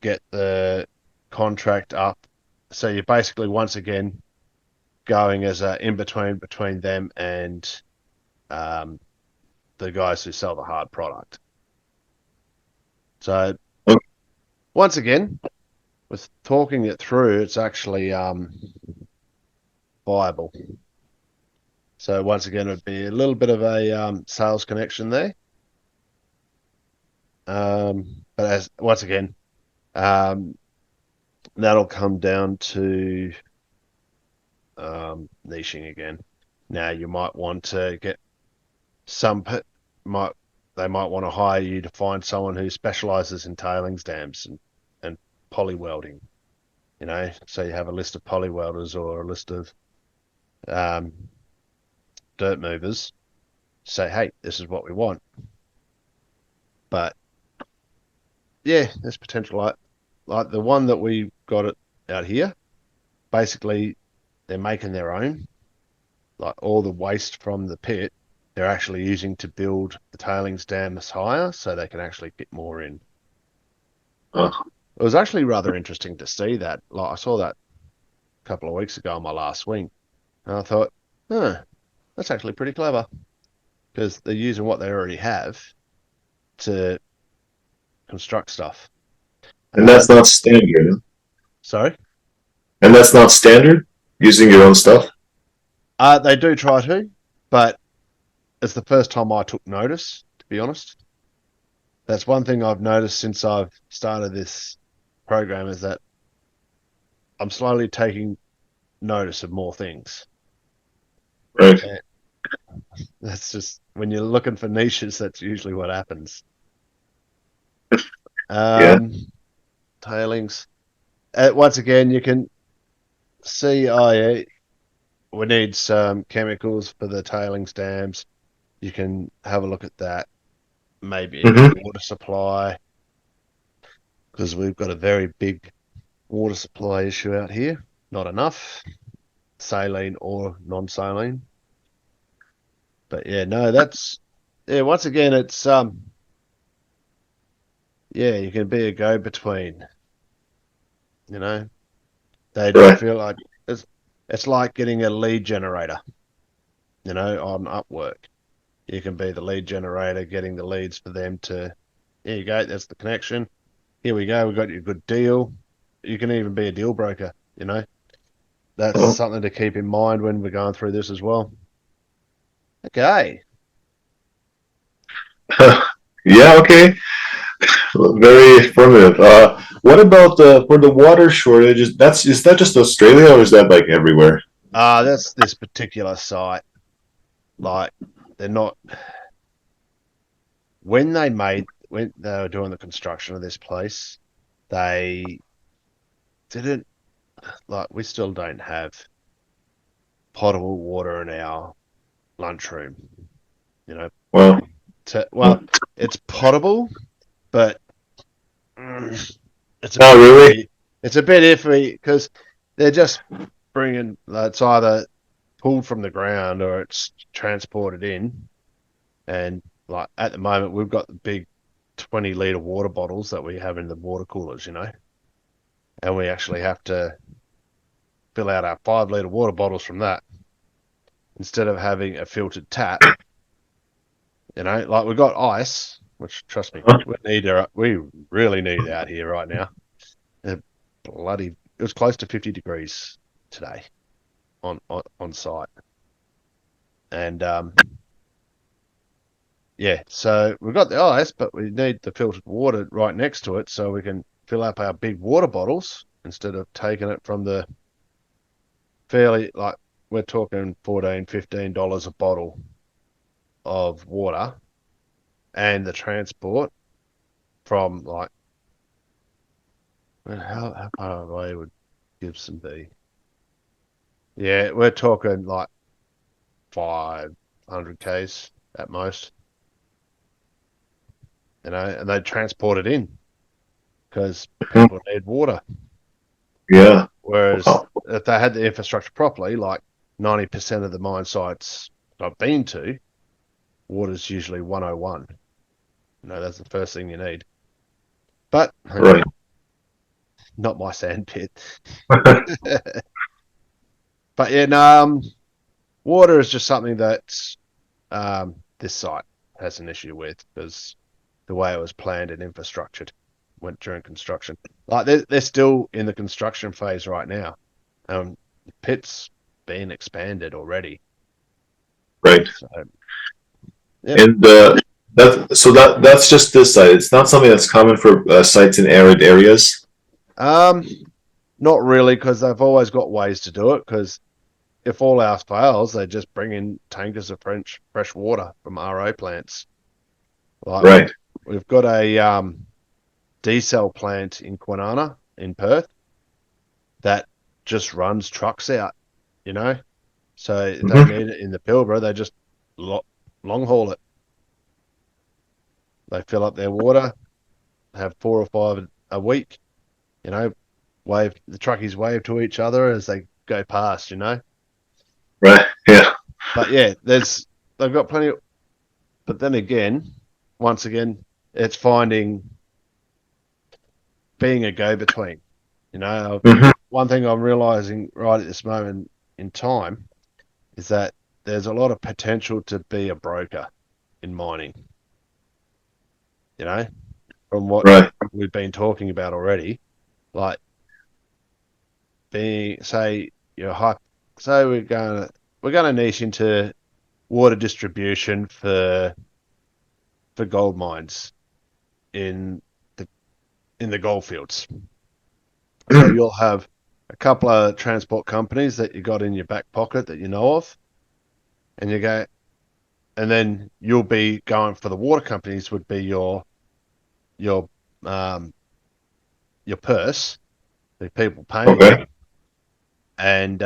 get the contract up." So you're basically once again going as a in between them and um, the guys who sell the hard product. So Okay. once again, with talking it through, it's actually viable. So once again, it'd be a little bit of a sales connection there. But as once again, um, that'll come down to niching again. Now you might want to get some might they might want to hire you to find someone who specializes in tailings dams and poly welding. So you have a list of poly welders or a list of um, dirt movers. Say, hey, this is what we want. But yeah, there's potential. Like the one that we got it out here. Basically, they're making their own. Like all the waste from the pit, they're actually using to build the tailings dams higher, so they can actually fit more in. Uh, It was actually rather interesting to see that. Like I saw that a couple of weeks ago on my last swing, and I thought, huh, that's actually pretty clever because they're using what they already have to construct stuff. and that's Um, not standard. sorry. And that's not standard. Using your own stuff. They do try to, but it's the first time I took notice, to be honest. That's one thing I've noticed since I've started this program is that I'm slowly taking notice of more things. Right. And that's just when you're looking for niches, that's usually what happens. Yeah. Um, tailings. Once again, you can see, oh yeah, we need some chemicals for the tailings dams. You can have a look at that. Maybe a Mm-hmm. water supply, because we've got a very big water supply issue out here. Not enough, saline or non-saline. But yeah, no, that's yeah. Once again, it's yeah, you can be a go-between. You know, they don't Right. feel like it's it's like getting a lead generator. On Upwork, you can be the lead generator, getting the leads for them to. There you go. That's the connection. Here we go. We got you a good deal. You can even be a deal broker. That's Oh. something to keep in mind when we're going through this as well. Okay. Yeah, okay. Very informative. What about for the water shortages? Is that just Australia or is that like everywhere? That's this particular site. Like, they're not when they were doing the construction of this place, they didn't like we still don't have potable water in our lunchroom. You know, Well, well, it's potable, but mm, it's a not bit really. iffy. It's a bit iffy because they're just bringing. It's either pulled from the ground or it's transported in. And like at the moment, we've got the big 20-liter water bottles that we have in the water coolers, and we actually have to fill out our 5-liter water bottles from that instead of having a filtered tap. Like we've got ice, which trust me, we really need it out here right now. It it was close to 50 degrees today on site, and yeah, so we've got the ice, but we need the filtered water right next to it so we can fill up our big water bottles instead of taking it from the fairly, like, we're talking 14, $15 a bottle of water, and the transport from, like, how far away would Gibson be? Yeah, we're talking like 500 Ks at most, and they transport it in because people need water. Yeah. Whereas Wow. if they had the infrastructure properly, like 90% of the mine sites I've been to, water's usually 101. That's the first thing you need. But Right. not my sandpit. But yeah, no, water is just something that this site has an issue with because the way it was planned and infrastructured went during construction. Like they're still in the construction phase right now. The pit's been expanded already. Right. So, yep. And that's just this site. It's not something that's common for sites in arid areas. Um, Not really, because they've always got ways to do it. Because if all else fails, they just bring in tankers of fresh water from RO plants. Like Right. we've got a desal plant in Kwinana in Perth that just runs trucks out. You know, so if they Hmm. need it in the Pilbara, they just long haul it. They fill up their water, have 4 or 5 a week. You know, wave the truckies wave to each other as they go past. Right. Yeah. But yeah, they've got plenty of, but then again, once again, it's finding being a go-between. Hmm. One thing I'm realizing right at this moment in time is that there's a lot of potential to be a broker in mining. You know, from what Right. we've been talking about already, like being, say, you're high, so we're going to niche into water distribution for gold mines in the in the gold fields. So you'll have a couple of transport companies that you got in your back pocket that you know of, and you go, and then you'll be going for the water companies would be your um your purse, the people paying you, Okay. and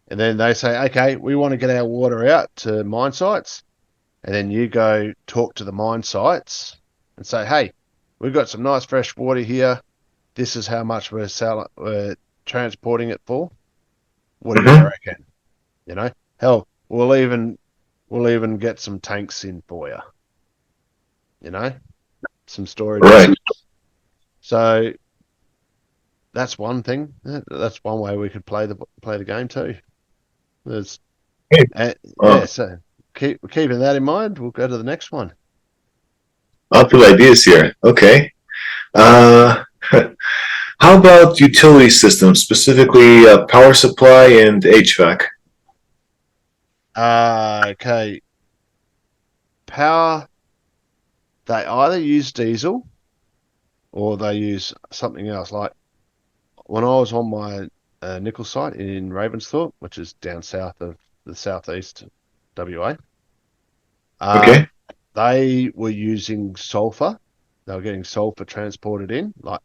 then they say, okay, we want to get our water out to mine sites, and then you go talk to the mine sites and say, hey, we've got some nice fresh water here. This is how much we're transporting it for. What do you Hmm. reckon? Hell, we'll even get some tanks in for you. You know, some storage Right. tanks. So that's one thing. That's one way we could play the game too. There's Hey, yeah. uh, So keeping that in mind, we'll go to the next one. Lots of ideas here. Okay. Uh, how about utility systems, specifically power supply and HVAC? Okay, power. They either use diesel or they use something else. Like when I was on my nickel site in Ravensthorpe, which is down south of the southeast WA, Okay. they were using sulfur. They were getting sulfur transported in, like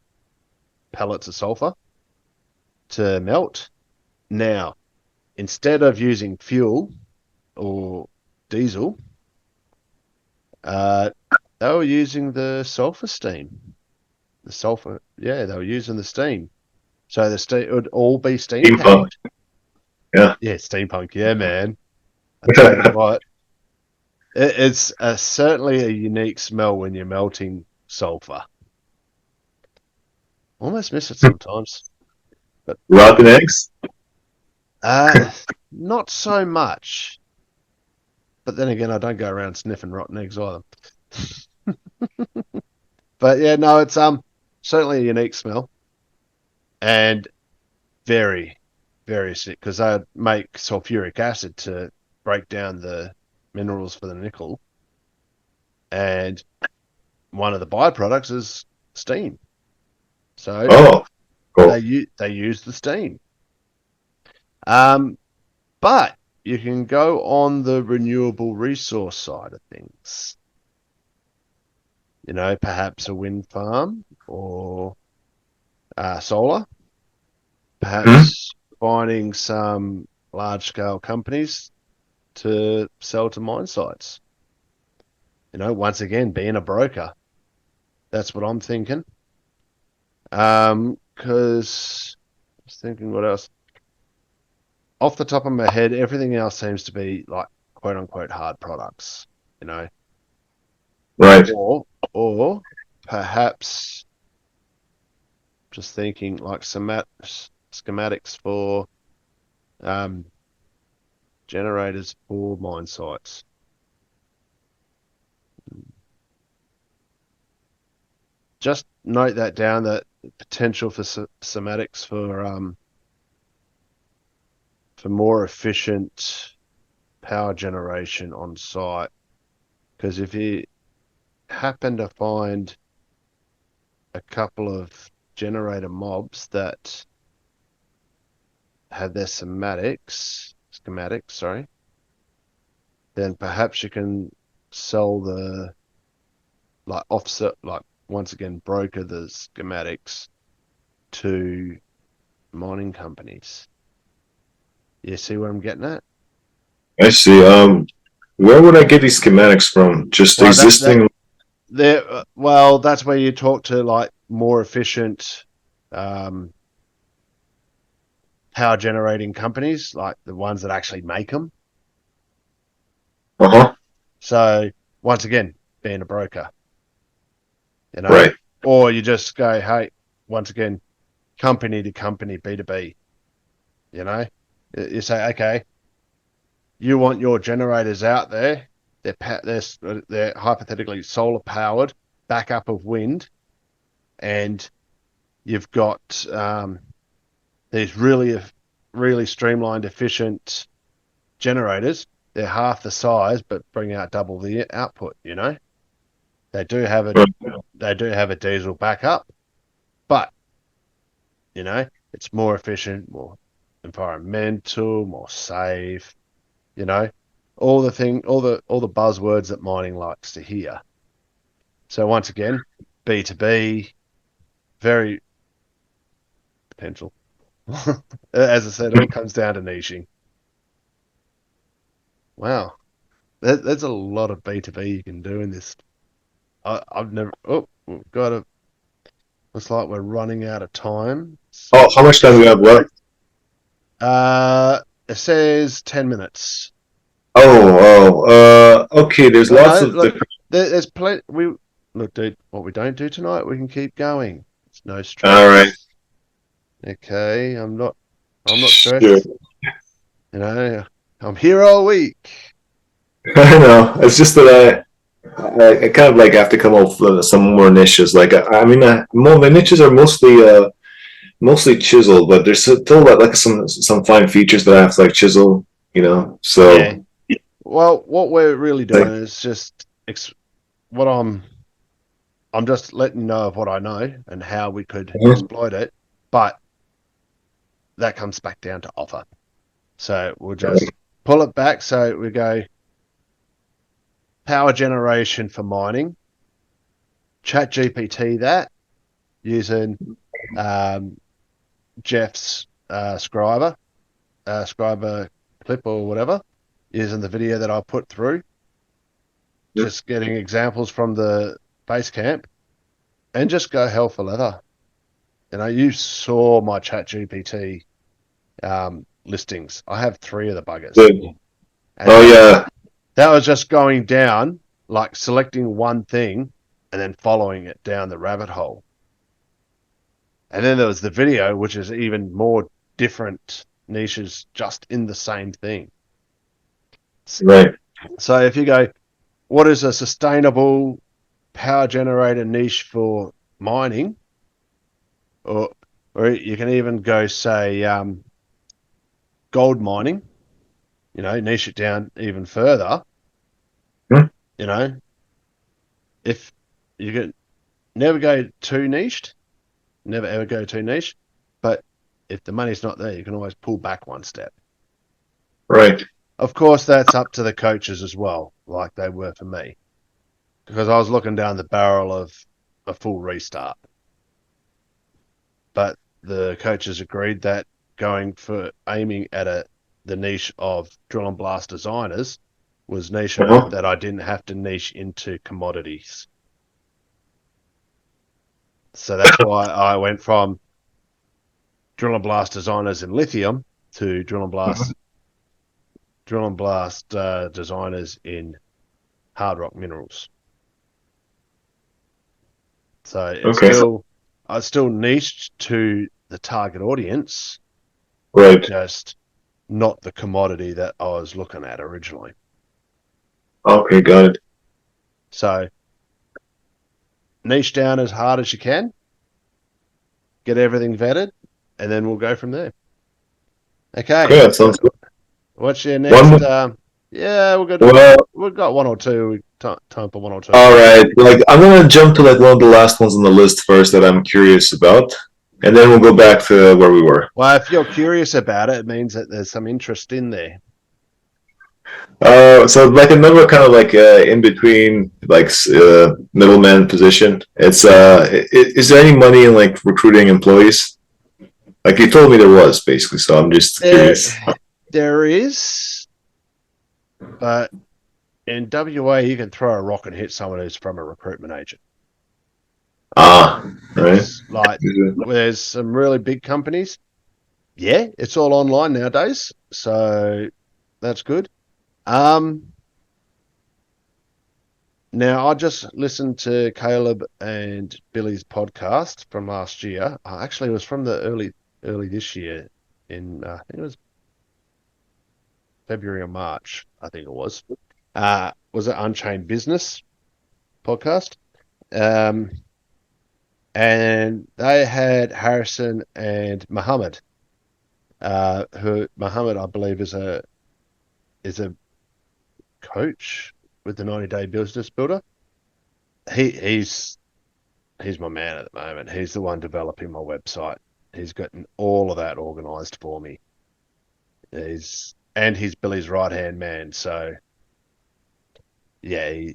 pellets of sulfur to melt. Now, instead of using fuel or diesel, uh, they were using the sulfur steam. The sulfur, yeah, they were using the steam. So the steam it would all be steam Steampunk. powered. Yeah. Yeah, steampunk. Yeah, man. I tell you what, it's certainly a unique smell when you're melting sulfur. Almost miss it sometimes, but Rotten eggs? uh, not so much. But then again, I don't go around sniffing rotten eggs either. But yeah, no, it's certainly a unique smell and very, very sick because they make sulfuric acid to break down the minerals for the nickel, and one of the byproducts is steam. So Oh, cool. they use the steam. Um, but you can go on the renewable resource side of things. You know, perhaps a wind farm or solar. Hmm? Perhaps finding some large scale companies to sell to mine sites. You know, once again, being a broker. That's what I'm thinking. Because I was thinking what else? Off the top of my head, everything else seems to be like quote unquote hard products, you know, Right. or or perhaps just thinking like schematics for um, generators for mine sites. Just note that down, that potential for schematics for more efficient power generation on site. Because if you happen to find a couple of generator mobs that have their schematics, sorry, then perhaps you can sell the like offset, like once again broker the schematics to mining companies. You see where I'm getting at? I see. Where would I get these schematics from? Just Well, that existing. there. Well, that's where you talk to like more efficient um, power generating companies, like the ones that actually make them. Uh huh. So once again, being a broker, you know, Right. or you just go, hey, once again, company to company, B2B, you know, you say, okay, you want your generators out there. They're hypothetically solar powered, backup of wind, and you've got these really streamlined, efficient generators. They're half the size, but bring out double the output. You know, they do have a Right. they do have a diesel backup, but you know, it's more efficient, more environmental, more safe. You know, all the buzzwords that mining likes to hear. So once again, B2B, very potential. As I said, it all comes down to niching. Wow, there's a lot of B2B you can do in this. I've never. Oh, we've got to. Looks like we're running out of time. Oh, So, how much time do we have left? it says 10 minutes. Okay. There's Well, lots no, of look, different. there's plenty. We look, dude. What we don't do tonight, we can keep going. It's no All right. stress. Okay, I'm not Sure. stressed. You know, I'm here all week. I know. It's just that I kind of like have to come up with some more niches. Like I mean, my niches are mostly chiseled, but there's still like some fine features that I have to like chisel. Yeah. So Well, what we're really like, doing is just what I'm just letting you know of what I know and how we could mhm, exploit it, but that comes back down to offer. So we'll just right, pull it back. So we go power generation for mining, chat GPT that using um, Jeff's scriber clip or whatever, using the video that I put through, yeah, just getting examples from the base camp and just go hell for leather. You saw my chat GPT listings. I have three of the buggers. good. And Oh yeah, that was just going down, like selecting one thing and then following it down the rabbit hole. And then there was the video, which is even more different niches just in the same thing. right, So if you go, what is a sustainable power generator niche for mining? Or, or you can even go, say, gold mining, niche it down even further. hmm, You know, if you can never go too niched, never ever go too niche. But if the money's not there, you can always pull back one step. right, Of course, that's up to the coaches as well, like they were for me, because I was looking down the barrel of a full restart. But the coaches agreed that going for aiming at the niche of drill and blast designers was niche enough uh-huh, that I didn't have to niche into commodities. So that's why I went from drill and blast designers in lithium to uh-huh. drill and blast designers in hard rock minerals. So Okay, I still niched to the target audience, right, just not the commodity that I was looking at originally. okay, got it. So niche down as hard as you can, get everything vetted, and then we'll go from there. Okay, Okay, that sounds good. what's your One next? more. Yeah, we're gonna do. Well, We've got one or two. Time for one or two. all right. Like I'm gonna jump to like one of the last ones on the list first that I'm curious about, and then we'll go back to where we were. Well, if you're curious about it, it means that there's some interest in there. So like another kind of like in between like middleman position. Is there any money in like recruiting employees? Like you told me there was basically, so I'm just There, curious. there is, but in WA, you can throw a rock and hit someone who's from a recruitment agent. Ah, right. It's like there's some really big companies. Yeah, it's all online nowadays, so that's good. Um, Now I just listened to Caleb and Billy's podcast from last year. Actually, it was from the early this year in I think it was February or March. I think it was. Was it Unchained Business podcast? Um, and they had Harrison and Muhammad. Who Muhammad, I believe, is a coach with the 90-day business builder. He's he's my man at the moment. He's the one developing my website. He's gotten all of that organized for me. He's Billy's right hand man. So yeah,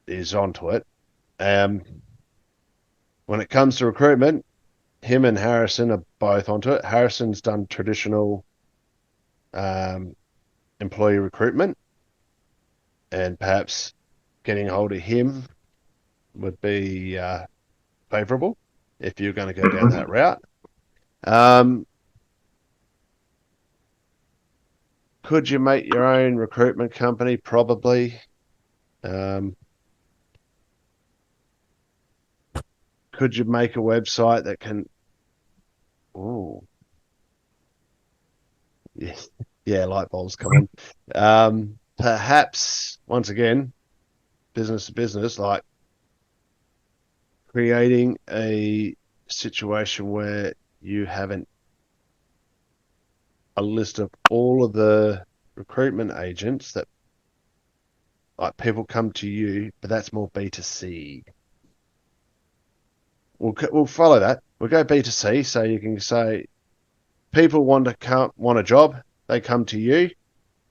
he's onto it. Um, when it comes to recruitment, him and Harrison are both onto it. Harrison's done traditional um, employee recruitment, and perhaps getting hold of him would be favourable if you're going to go down that route. Um, could you make your own recruitment company? Probably. Um, could you make a website that can? Oh, yeah, yeah, light bulbs come on. Perhaps once again, business to business, like creating a situation where you haven't a list of all of the recruitment agents that like people come to you, but that's more B2C. We'll follow that. We'll go B2C, so you can say people want a job, they come to you.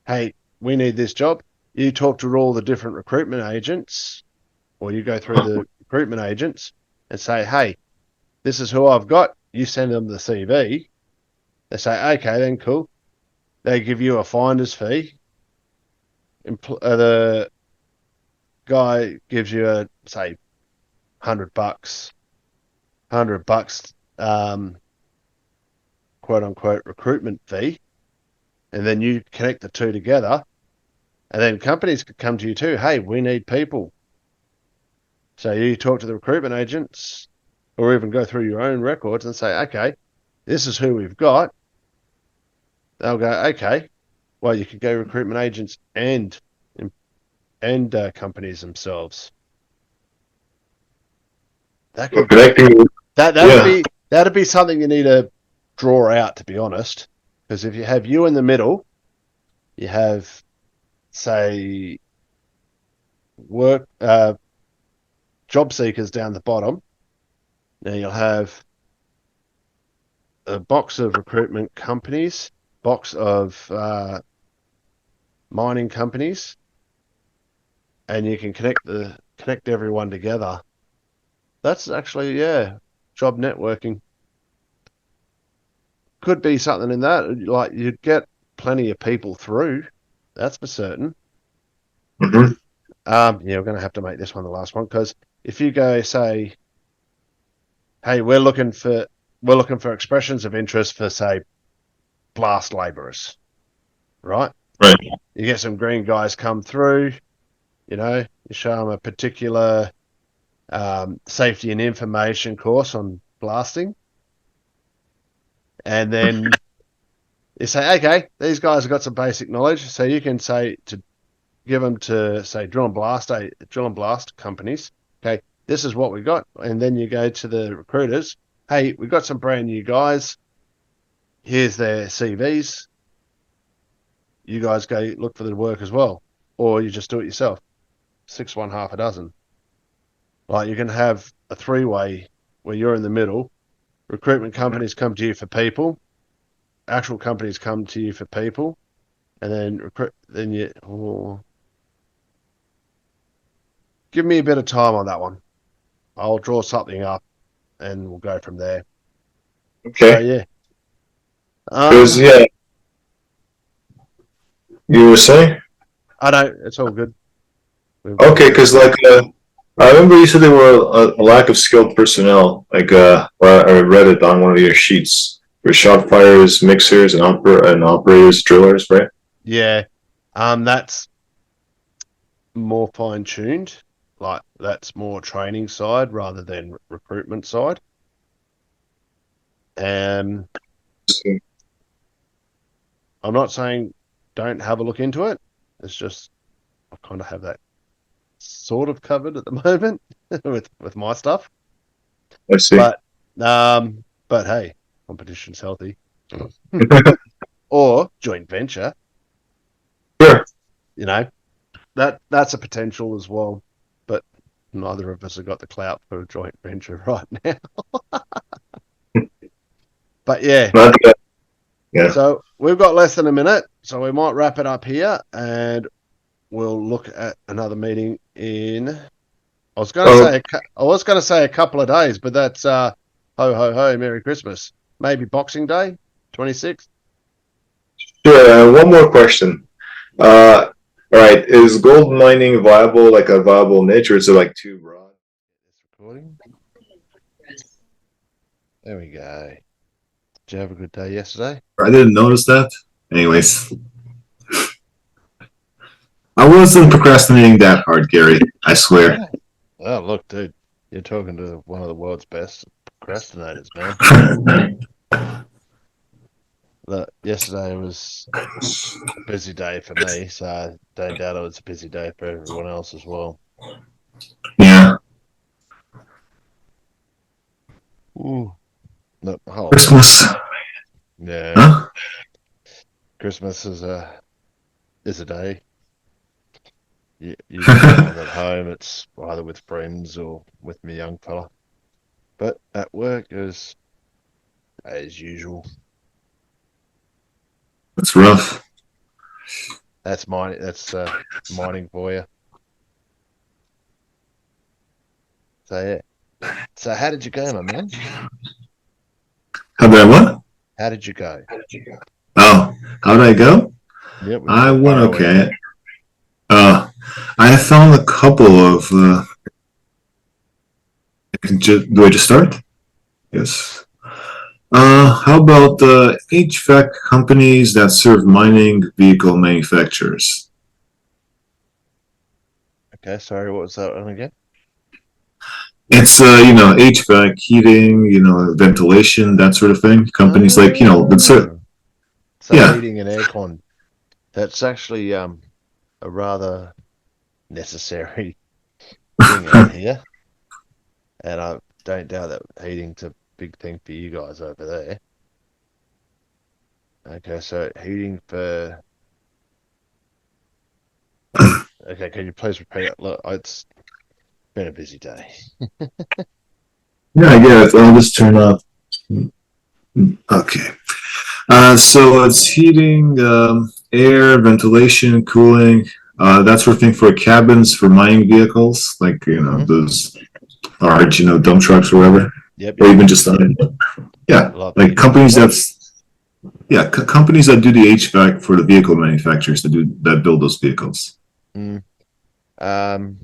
Hey, we need this job. You talk to all the different recruitment agents, or you go through the recruitment agents and say, hey, this is who I've got. You send them the CV. They say, okay, then cool. They give you a finder's fee. The guy gives you a say $100, $100, quote unquote recruitment fee, and then you connect the two together, and then companies could come to you too. Hey, we need people. So you talk to the recruitment agents, or even go through your own records and say, okay, this is who we've got. They'll go, okay, well, you could go recruitment agents and companies themselves. That could Connecting. that'd Yeah. be that'd be something you need to draw out, to be honest. Because if you have you in the middle, you have say work job seekers down the bottom. Now you'll have a box of recruitment companies, box of mining companies, and you can connect everyone together. That's actually job networking. Could be something in that. Like you'd get plenty of people through. That's for certain. Hmm. Yeah, we're going to have to make this one the last one because if you go say, "Hey, we're looking for expressions of interest for say blast labourers," right? Right. You get some green guys come through. You show them a particular safety and information course on blasting, and then you say, "Okay, these guys have got some basic knowledge," so you can say to give them to say drill and blast companies. Okay, this is what we got, and then you go to the recruiters. Hey, we got some brand new guys. Here's their CVs. You guys go look for the work as well, or you just do it yourself. 6 1 half a dozen. Like you can have a three-way where you're in the middle. Recruitment companies come to you for people. Actual companies come to you for people, and then give me a bit of time on that one. I'll draw something up and we'll go from there. So Okay. yeah, Because yeah, you were saying. I don't. It's all good. We've got Okay, plenty of because time. like I remember you said there were a lack of skilled personnel. Like or I read it on one of your sheets for shot fires, mixers, and operators, drillers, right? Yeah, that's more fine tuned. Like that's more training side rather than recruitment side. And I'm not saying don't have a look into it. It's just I kind of have that sort of covered at the moment with my stuff. I see. But but hey, competition's healthy. Or joint venture, Sure. you know, that's a potential as well. But neither of us have got the clout for a joint venture right now. But yeah, Not that. Yeah. so we've got less than a minute, so we might wrap it up here and we'll look at another meeting in Oh, I was going to say a couple of days, but that's ho ho ho, Merry Christmas. Maybe Boxing Day, 26th. sure. One more question. All right. Is gold mining viable, like a viable niche, or is it like too broad? This recording. There we go. Did you have a good day yesterday? I didn't notice that. Anyways, I wasn't procrastinating that hard, Gary. I swear. Yeah. Oh, look, dude, you're talking to one of the world's best procrastinators, man. Look, yesterday was a busy day for me, so don't doubt it was a busy day for everyone else as well. Yeah. Ooh, the holidays. Christmas. Yeah, Huh? Christmas is a day. Usually when I'm at home, it's either with friends or with my young fella. But at work is as usual. That's rough. That's mining. That's mining for you. So yeah. So how did you go, my man? How did I what? How did you go? Oh, how did I go? Yeah, with I your went burrowing. okay. I found a couple of. Do I just start? Yes. How about HVAC companies that serve mining vehicle manufacturers? Okay, sorry, what was that one again? It's HVAC, heating, ventilation, that sort of thing. Companies like Oh, so yeah. heating and aircon. That's actually a rather necessary thing out here, and I don't doubt that heating's a big thing for you guys over there. Okay, so heating for. Okay, can you please repeat it? Look, it's been a busy day. Yeah, I guess I'll just turn off. Okay. So it's heating, air, ventilation, cooling, that sort of thing for cabins for mining vehicles, like Hmm. those large dump trucks or whatever, Yep, or yep. even just yeah, Like the like dump companies trucks. companies that do the HVAC for the vehicle manufacturers that build those vehicles. Mm, um,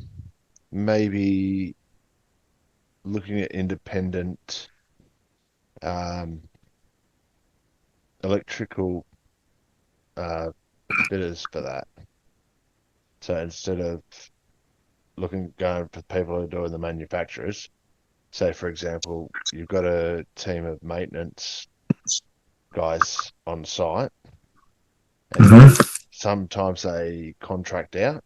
maybe looking at independent um, electrical uh, fitters for that. So instead of going for people who are doing the manufacturers, say for example, you've got a team of maintenance guys on site, and Hmm. sometimes they contract out.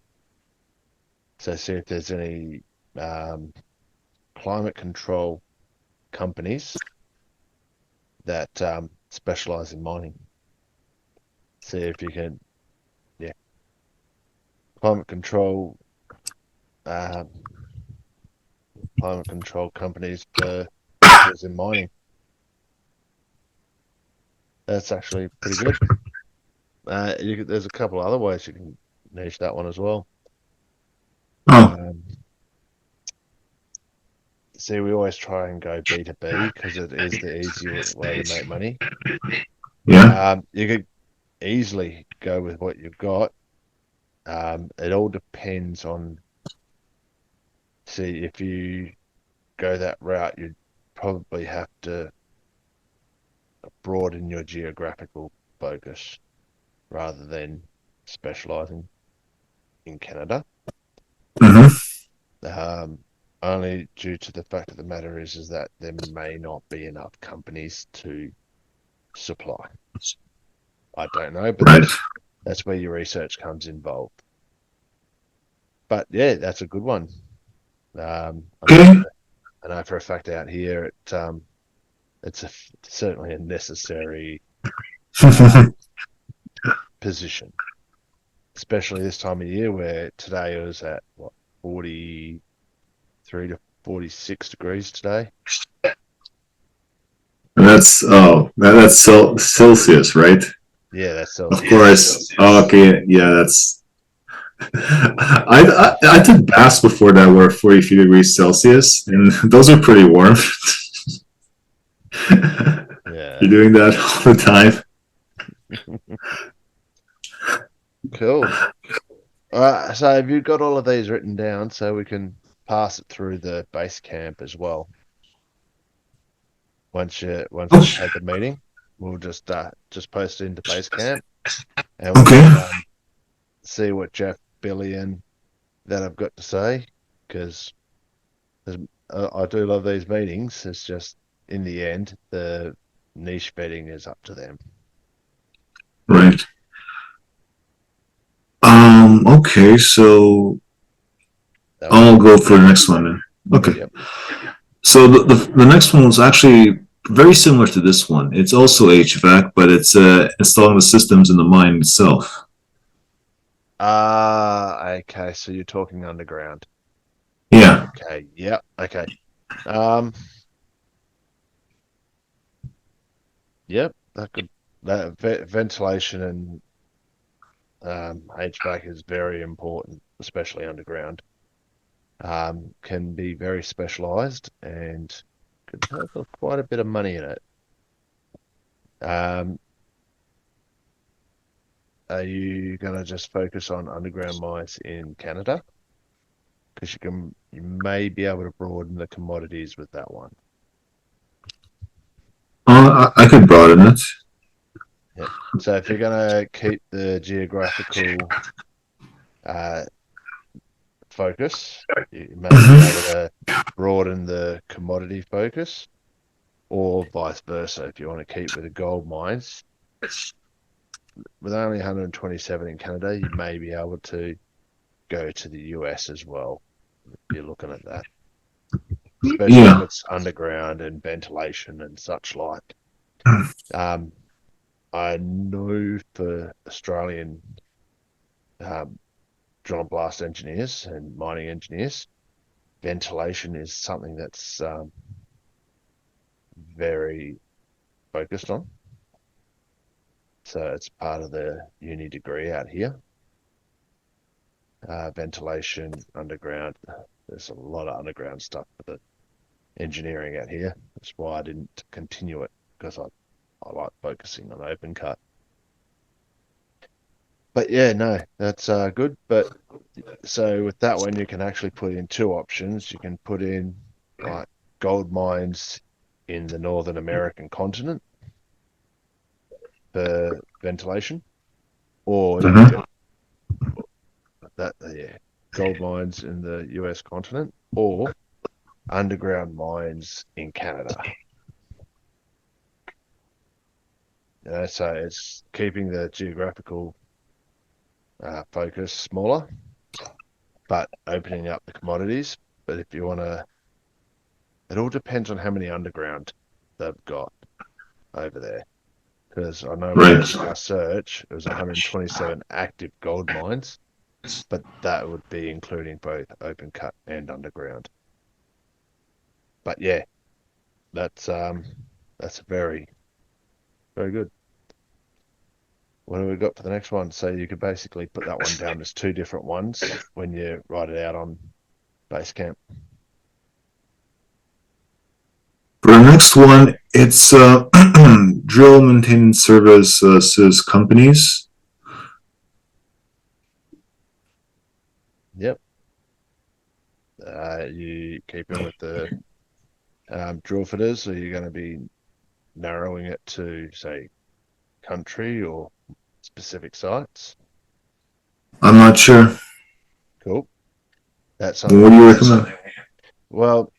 So see if there's any um, climate control companies that specialize in mining. See if you can, yeah, climate control, um, climate control companies for vehicles in mining. That's actually pretty good. There's a couple other ways you can niche that one as well. Oh, Um, See, we always try and go B2B because it is the easy way to make money. yeah. You could easily go with what you've got. It all depends on, see, if you go that route, you'd probably have to broaden your geographical focus rather than specializing in Canada. Hmm. Um, Only due to the fact of the matter is that there may not be enough companies to supply. I don't know, but Right. that's where your research comes involved. But yeah, that's a good one. Okay. I know for a fact out here it's certainly a necessary uh, position, especially this time of year where today it was at what 43 to 46 degrees today. That's Celsius, right? Yeah, that's Of Celsius. course. Oh, okay. Yeah, that's. I took baths before that were 43 degrees Celsius, and those are pretty warm. Yeah, You're doing that all the time. cool. So have you got all of these written down so we can pass it through the base camp as well? Once you've Oh, had the meeting, we'll just post it into base camp and we okay. can see what Jeff, Billy, and that I've got to say because I do love these meetings. It's just in the end, the niche betting is up to them. Right. Okay. So Okay. I'll go for the next one then. Okay. Yep. So the next one was actually very similar to this one. It's also HVAC, but it's installing the systems in the mine itself. Okay. So you're talking underground. Yeah. Okay. Yep. Okay. Um, yep. That could that ventilation and HVAC is very important, especially underground. Can be very specialized and could have quite a bit of money in it. Um, are you gonna just focus on underground mines in Canada? Because you may be able to broaden the commodities with that one. I could broaden it. Yeah. So if you're gonna keep the geographical uh, focus, you may be able Mm-hmm. to broaden the commodity focus, or vice versa. If you want to keep with the gold mines, with only 127 in Canada, you may be able to go to the US as well. If you're looking at that, especially if Yeah. it's underground and ventilation and such like. Um, I know for Australian um, drill and blast engineers and mining engineers, ventilation is something that's very focused on. So it's part of the uni degree out here. Ventilation, underground. There's a lot of underground stuff for the engineering out here. That's why I didn't continue it because I like focusing on open cut. But yeah, no, that's good. But so with that one, you can actually put in two options. You can put in like gold mines in the Northern American continent for ventilation, or you Mm-hmm. can that yeah, gold mines in the US continent, or underground mines in Canada. So it's keeping the geographical focus smaller, but opening up the commodities. But if you want to, it all depends on how many underground they've got over there. Because I know when I Right. did my search, it was 127 active gold mines, but that would be including both open cut and underground. But yeah, that's very good. What have we got for the next one? So you could basically put that one down as two different ones when you write it out on Basecamp. For the next one, it's drill maintenance services companies. Yep. You keeping with the drill fitters, so you're going to be narrowing it to, say, country or specific sites. I'm not sure. Cool. That's What something do you we, recommend? well,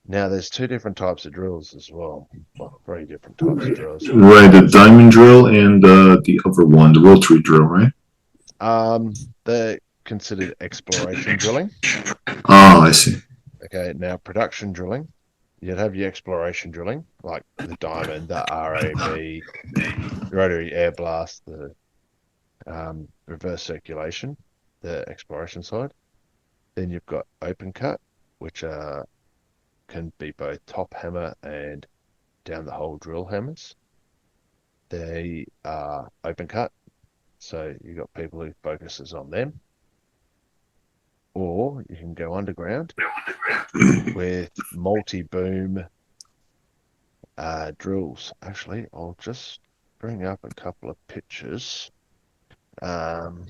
now there's two different types of drills as well. Well, three different types of drills. Right, the diamond drill and the other one, the rotary drill, right? They're considered exploration drilling. Ah, I see. Okay, now production drilling, you'd have your exploration drilling, like the diamond, the RAB, rotary air blast, the reverse circulation, the exploration side. Then you've got open cut, which can be both top hammer and down the hole drill hammers. They are open cut, so you've got people who focuses on them. Or you can go underground with multi-boom drills. Actually, I'll just bring up a couple of pictures. Um,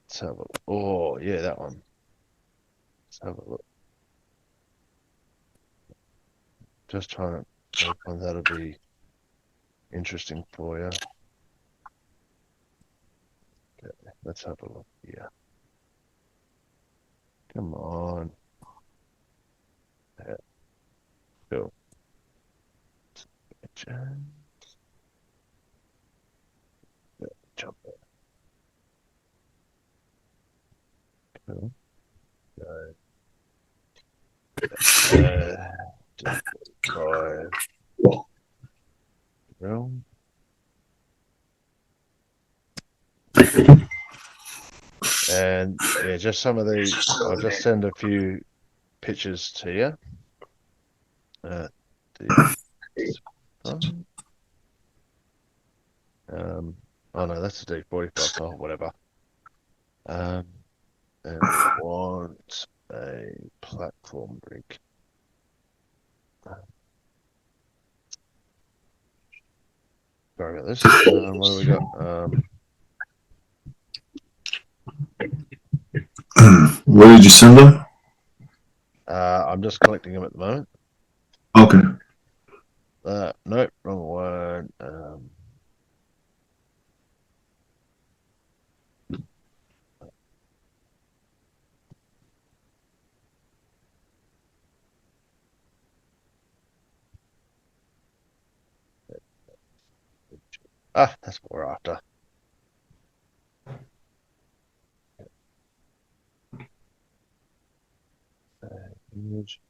let's have a, oh yeah, that one. Let's have a look. Just trying to make one that'll be interesting for you. Okay, let's have a look here. Come on. Yeah, cool. Cool. Uh, D45 drill. And yeah, just some of the, I'll just send a few pictures to you. The um, oh no, that's a D45. Oh, whatever. Um, and we want a platform rig. Sorry about this. What do we got? Where did you send them? I'm just collecting them at the moment. Okay. Nope, wrong one. That's what we're after. Image.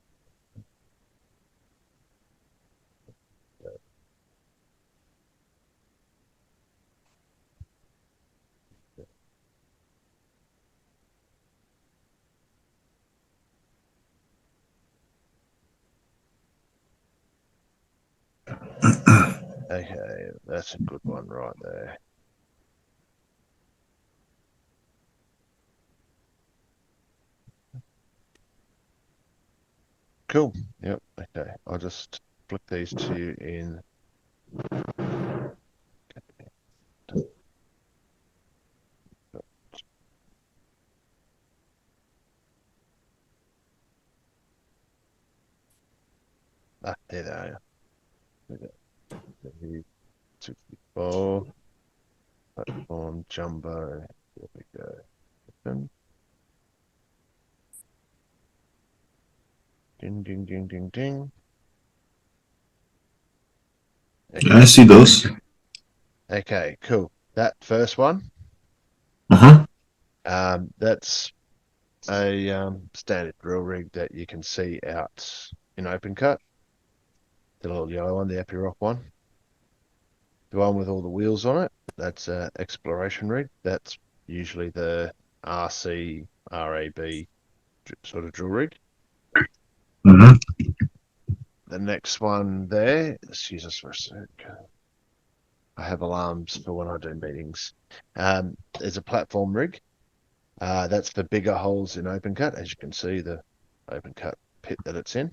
Okay, that's a good one right there. Cool. Yep. Okay. I'll just flick these to you in. There they are. The 64 platform jumbo. There we go. Open. Ding, ding, ding, ding, ding. I Okay. see those. Okay. Cool. That first one. Uh-huh. That's a standard drill rig that you can see out in open cut. The little yellow one, the Epiroc one. The one with all the wheels on it, that's a exploration rig. That's usually the RC, RAB sort of drill rig. Mm-hmm. The next one there, excuse us for a sec. I have alarms for when I do meetings. There's a platform rig. That's for bigger holes in open cut, as you can see the open cut pit that it's in.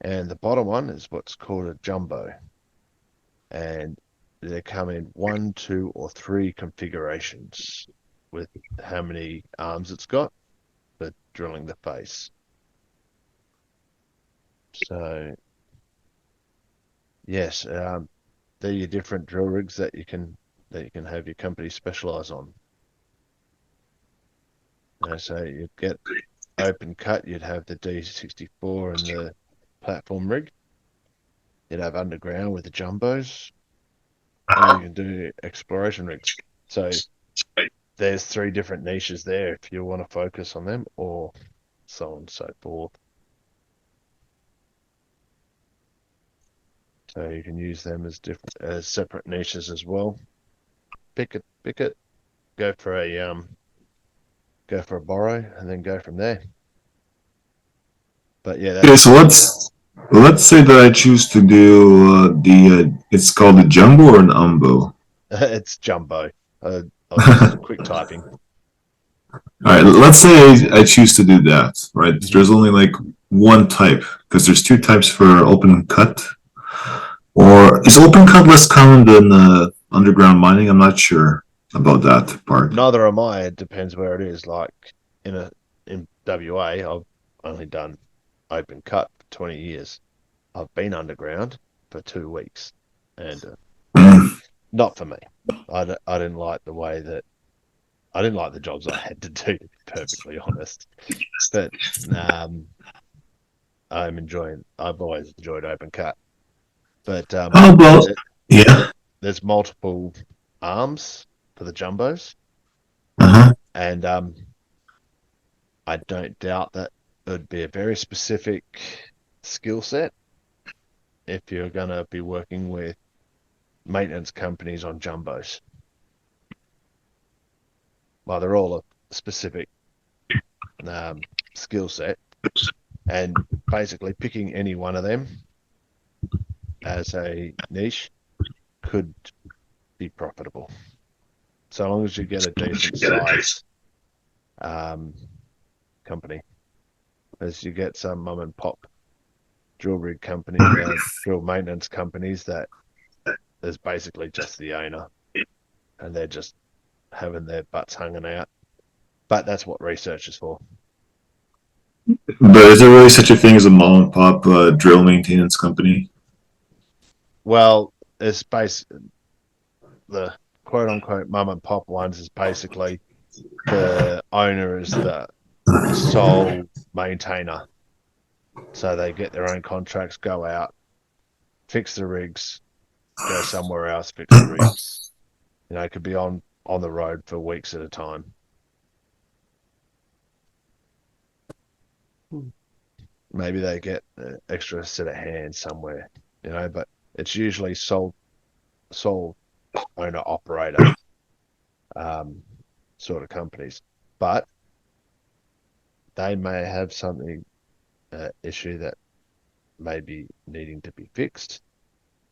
And the bottom one is what's called a jumbo. And they come in one, two, or three configurations with how many arms it's got for drilling the face. So yes, they're your different drill rigs that you can have your company specialize on. So you'd get open cut, you'd have the D64 and the platform rig. You'd have underground with the jumbos, or you can do exploration rigs. So there's three different niches there if you want to focus on them, or so on and so forth. So you can use them as different as separate niches as well. Pick it, go for a borrow, and then go from there. But yeah, Okay, that's so let's say that I choose to do it's called a jumbo or an umbo. it's jumbo. I was just quick typing. All right, let's say I choose to do that. Right, Hmm. there's only like one type because there's two types for open cut. Or is open cut less common than underground mining? I'm not sure about that part. Neither am I. It depends where it is. Like in WA, I've only done open cut for 20 years. I've been underground for 2 weeks, and Mm. not for me. I didn't like the way that I didn't like the jobs I had to do, to be perfectly honest. But um, I've always enjoyed open cut. But Oh well, there, yeah. there's multiple arms for the jumbos, Uh-huh. and I don't doubt that it would be a very specific skill set if you're going to be working with maintenance companies on jumbos. Well, they're all a specific um, skill set, and basically picking any one of them as a niche could be profitable. So long as you get a decent sized um, company, as you get some mum and pop drill rig company, drill maintenance companies that there's basically just the owner and they're just having their butts hanging out. But that's what research is for. But is there really such a thing as a mom and pop drill maintenance company? Well, it's the quote unquote mum and pop ones is basically the owner is the sole maintainer. So they get their own contracts, go out, fix the rigs, go somewhere else, fix the rigs. You know, it could be on the road for weeks at a time. Maybe they get an extra set of hands somewhere, you know, but it's usually sole owner operator um, sort of companies. But they may have something issue that may be needing to be fixed.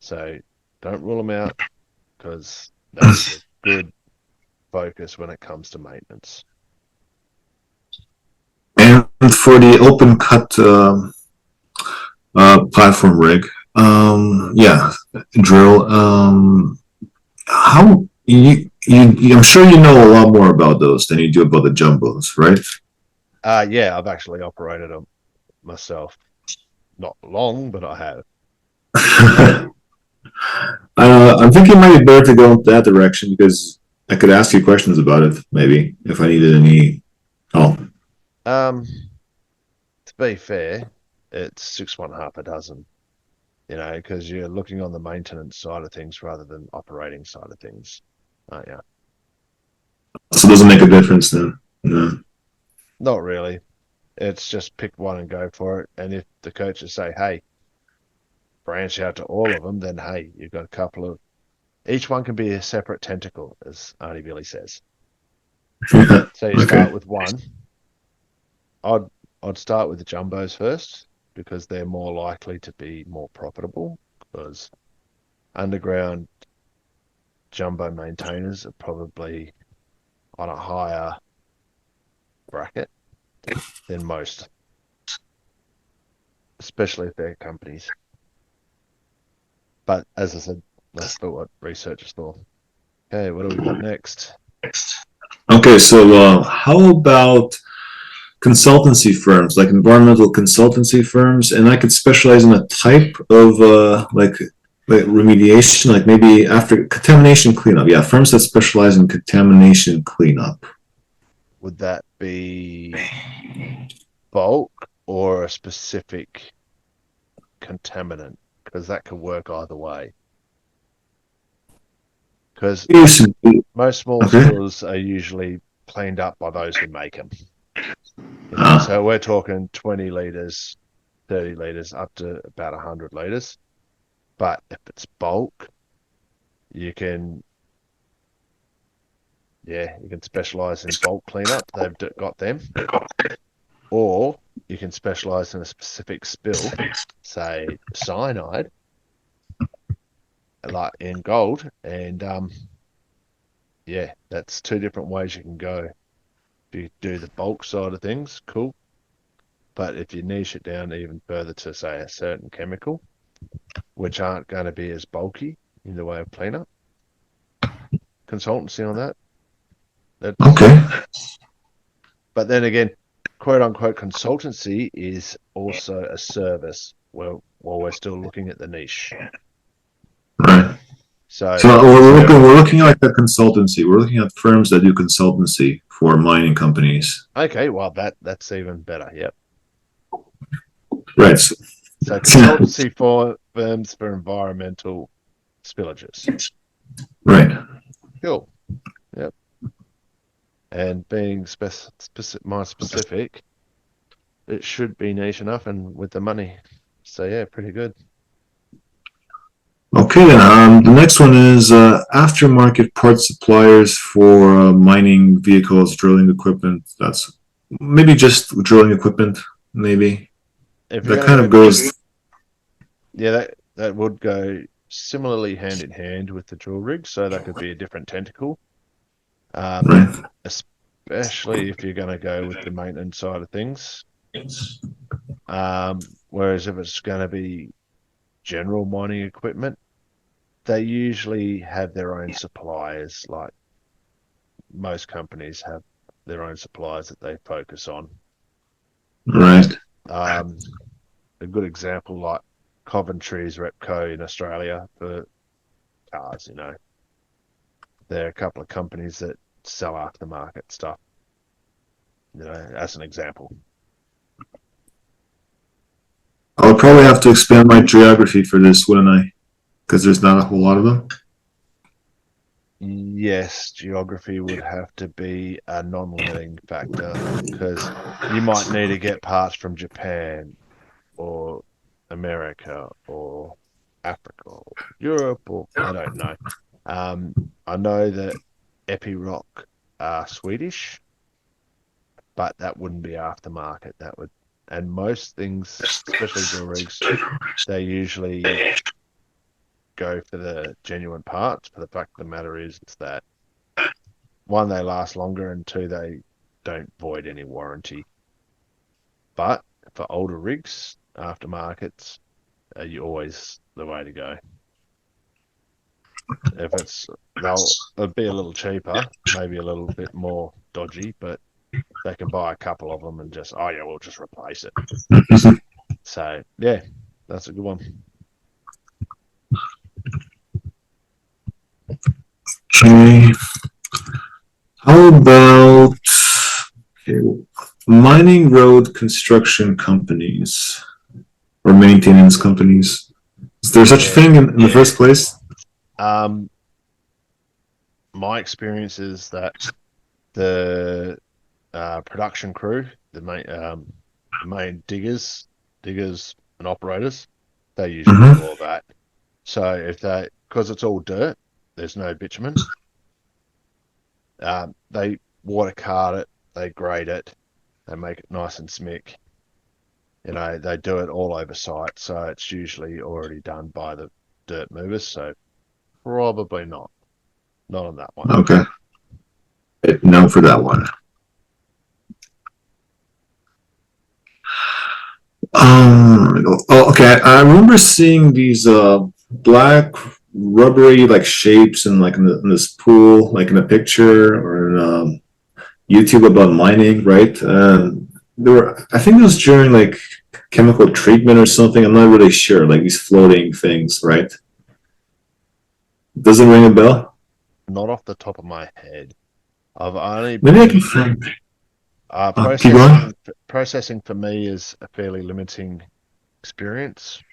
So don't rule them out because that is a good focus when it comes to maintenance. And for the open cut platform rig, yeah, drill. How I'm sure you know a lot more about those than you do about the jumbos, right? Yeah, I've actually operated them myself. Not long, but I have. I'm thinking it might be better to go in that direction because I could ask you questions about it, maybe if I needed any. Oh, Um, to be fair, it's six one half a dozen, you know, because you're looking on the maintenance side of things rather than operating side of things, aren't you? so it doesn't make a difference then. No. Not really. It's just pick one and go for it. And if the coaches say, hey, branch out to all of them, then hey, you've got a couple of each one can be a separate tentacle, as Arnie Billy says. So you Okay. start with one. I'd I'd start with the jumbos first because they're more likely to be more profitable because underground jumbo maintainers are probably on a higher bracket than most, especially if they're companies. But as I said, that's for what research is for. Okay, what do we got next? Okay, so how about consultancy firms, like environmental consultancy firms, and I could specialize in a type of like remediation, like maybe after contamination cleanup. Yeah, firms that specialize in contamination cleanup. Would that be bulk or a specific contaminant? Because that could work either way. Because most small Okay. spills are usually cleaned up by those who make them. You know, Uh, so we're talking 20 liters, 30 liters, up to about 100 liters. But if it's bulk, you can, yeah, you can specialize in bulk cleanup. They've got them. Or you can specialize in a specific spill, say cyanide, like in gold. And yeah, that's two different ways you can go. If you do the bulk side of things, cool. But if you niche it down even further to, say, a certain chemical, which aren't going to be as bulky in the way of cleanup, consultancy on that, that's, okay. but then again, quote unquote consultancy is also a service while we're still looking at the niche. Right. So So the we're service, looking at the consultancy. We're looking at firms that do consultancy for mining companies. okay, well that's even better. Yep. Right. So, So consultancy for firms for environmental spillages. right. Cool. Yep. And being more specific, it should be niche enough and with the money. So yeah, pretty good. Okay, then. The next one is aftermarket parts suppliers for mining vehicles, drilling equipment. That's maybe just drilling equipment. Maybe If you're that going kind to of go, goes yeah, that would go similarly hand in hand with the drill rig. So that could be a different tentacle. Um, right. especially if you're going to go with the maintenance side of things. Whereas if it's going to be general mining equipment, they usually have their own suppliers. Like most companies have their own suppliers that they focus on. Right. Um, a good example, like Coventry's Repco in Australia for cars, there are a couple of companies that sell aftermarket stuff, as an example. I'll But probably yeah, have to expand my geography for this, wouldn't I? Because there's not a whole lot of them. yes, geography would have to be a non-limiting factor because you might need to get parts from Japan or America or Africa or Europe or I don't know. Um, I know that Epiroc are Swedish, but that wouldn't be aftermarket. That would, and most things, especially drill rigs, they usually go for the genuine parts. For the fact of the matter is that one, they last longer, and two, they don't void any warranty. But for older rigs, aftermarkets are you always the way to go. If it's it'll be a little cheaper, maybe a little bit more dodgy, but they can buy a couple of them and just, oh yeah, we'll just replace it. So yeah, that's a good one. Okay. How about okay, mining road construction companies or maintenance companies? Is there such a Yeah. thing in the first place? Um, my experience is that the production crew, the main diggers and operators, they usually do Mm-hmm. all that. So if they, because it's all dirt, there's no bitumen. They water cart it, they grade it, they make it nice and smick. They do it all over site, so it's usually already done by the dirt movers. So probably not on that one. Okay. No for that one. Okay. I remember seeing these black rubbery like shapes in this pool, like in a picture or in YouTube about mining, right? There were, I think it was during like chemical treatment or something. I'm not really sure. Like these floating things, right? Doesn't ring a bell. Not off the top of my head. I've only Maybe I can been find. Keep going. processing for me is a fairly limiting experience.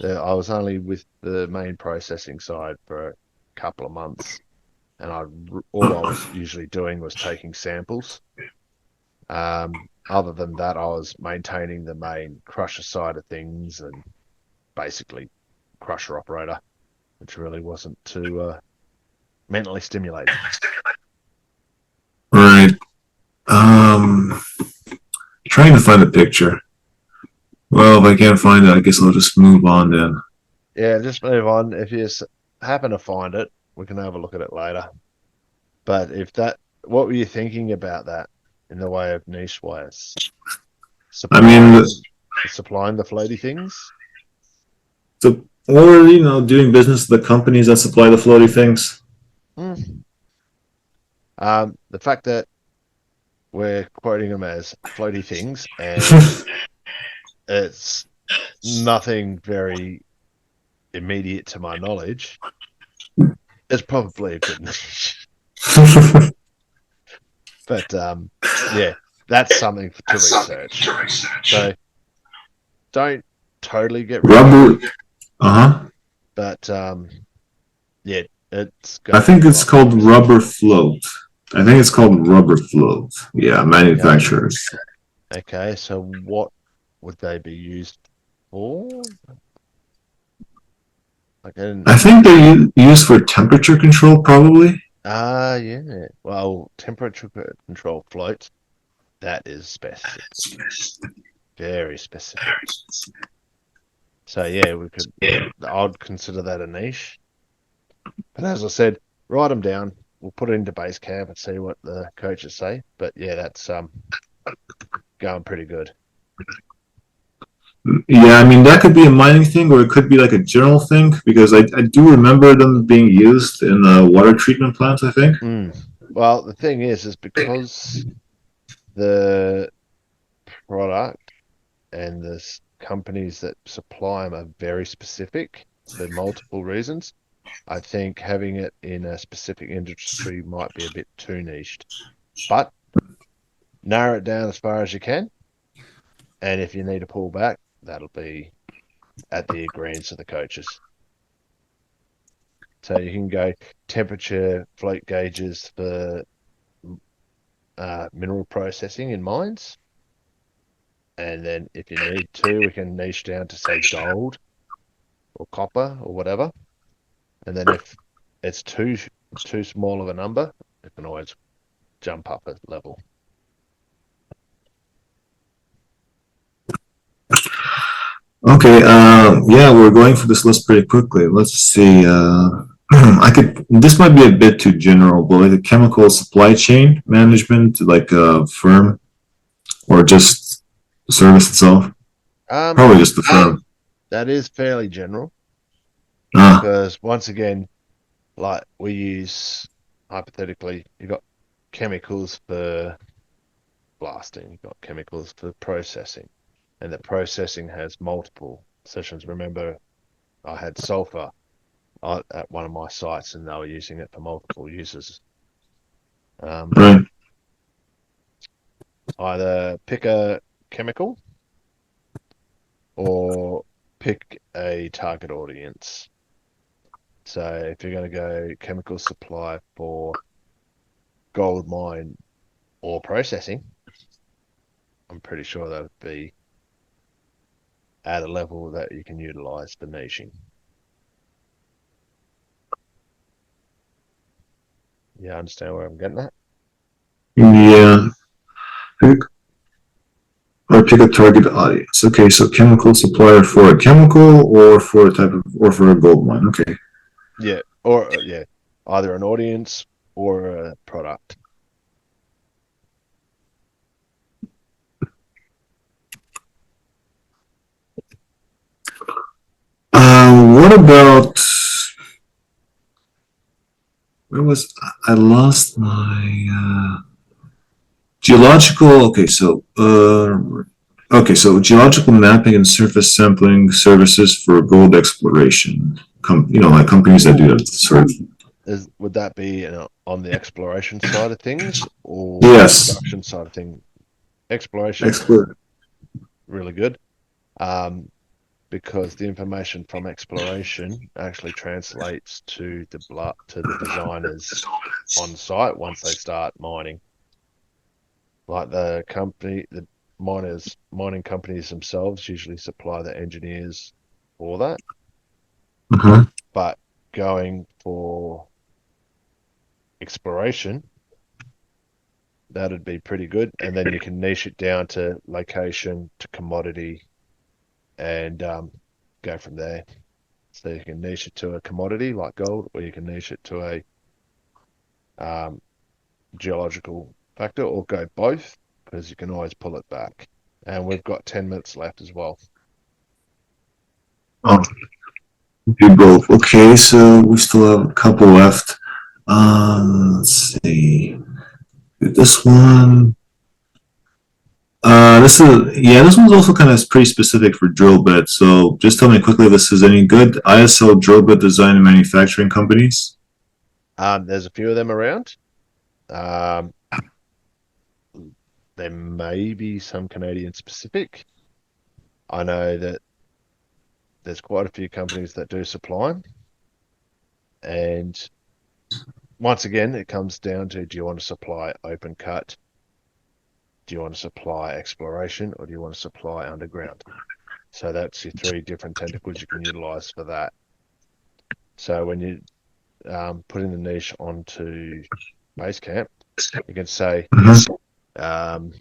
I was only with the main processing side for a couple of months, and all I was usually doing was taking samples. Other than that, I was maintaining the main crusher side of things and basically crusher operator, which really wasn't too mentally stimulating. Right. Um, Trying to find a picture. Well, if I can't find it, I guess I'll just move on then. Yeah, just move on. If you happen to find it, we can have a look at it later. But what were you thinking about that in the way of niche wires? I mean, Supplying the floaty things? or doing business with the companies that supply the floaty things. Hmm. The fact that we're quoting them as floaty things and it's nothing very immediate to my knowledge is probably a good niche. But yeah, that's something to research. So don't totally get rid of it, Rubber. Uh huh. but yeah, it's I going to think take a it's lot more called research. rubber float. I think it's called Rubber Float. Yeah, Okay. manufacturers. Okay. So what would they be used for? Like in I think they're used for temperature control, probably. yeah. Well, temperature control floats. That is specific, very specific. So yeah, we could. I'd consider that a niche. But as I said, write them down. We'll put it into base camp and see what the coaches say. But yeah, that's going pretty good. Yeah, I mean that could be a mining thing, or it could be like a general thing because I do remember them being used in water treatment plants. I think. Mm. Well, the thing is because the product and the companies that supply them are very specific for multiple reasons. I think having it in a specific industry might be a bit too niched. But narrow it down as far as you can, and if you need to pull back, that'll be at the agreement of the coaches. So you can go temperature float gauges for mineral processing in mines, and then if you need to, we can niche down to say gold or copper or whatever. And then if it's too small of a number, it can always jump up a level. Okay. Yeah, we're going for this list pretty quickly. Let's see. I could. This might be a bit too general, but like a chemical supply chain management, like a firm, or just the service itself. Um, Probably just the firm. that is fairly general Ah, because once again, like we use hypothetically, you've got chemicals for blasting, you've got chemicals for processing, and the processing has multiple sessions. Remember, I had sulfur at one of my sites, and they were using it for multiple uses. Um, right. either pick a chemical or pick a target audience. So if you're going to go chemical supply for gold mine or processing, I'm pretty sure that would be at a level that you can utilize for niching. Yeah, understand where I'm getting at? Yeah. Pick or pick a target audience. Okay, so chemical supplier for a chemical or for a type of or for a gold mine. Okay. Yeah, or yeah, either an audience or a product. What about where was I lost my geological? Okay, so geological mapping and surface sampling services for gold exploration. Like companies that do that sort of. Would that be on the exploration side of things or the Yes, production side of things? Exploration, expert. really good. Um, because the information from exploration actually translates to the designers on site once they start mining. Like the mining companies themselves usually supply the engineers for that, Uh-huh. but going for exploration, that'd be pretty good. And then you can niche it down to location, to commodity, and go from there. So you can niche it to a commodity like gold, or you can niche it to a um, geological factor, or go both because you can always pull it back. And we've got 10 minutes left as well. Oh, do both. Okay, so we still have a couple left. Let's see. This one. This one's also kind of pretty specific for drill bit. So just tell me quickly if this is any good. ISL drill bit design and manufacturing companies. There's a few of them around. Um, there may be some Canadian specific. I know that there's quite a few companies that do supply them, and once again, it comes down to, do you want to supply open cut? Do you want to supply exploration, or do you want to supply underground? So that's your three different tentacles you can utilize for that. So when you putting the niche onto Basecamp, you can say Mhm. um,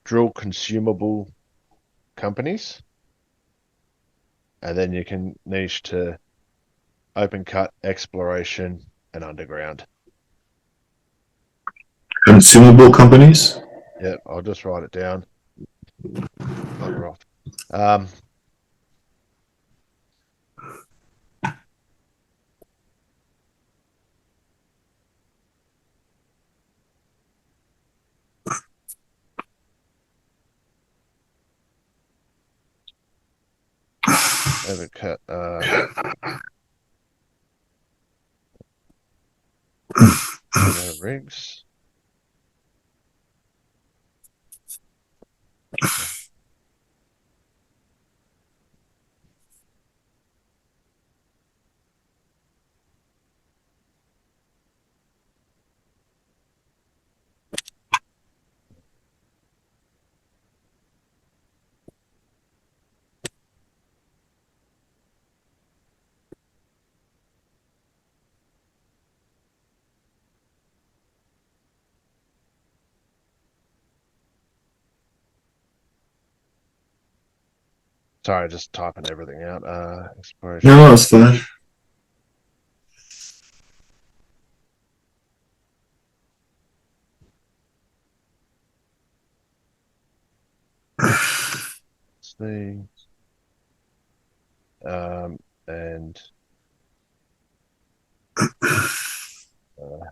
drill consumable companies, and then you can niche to open cut, exploration, and underground. Consumable companies. Yeah, I'll just write it down. Bugger off. Um, open cut burrow rigs. Sorry, just typing everything out. No, Exploration. that's fine. See. Um, and uh,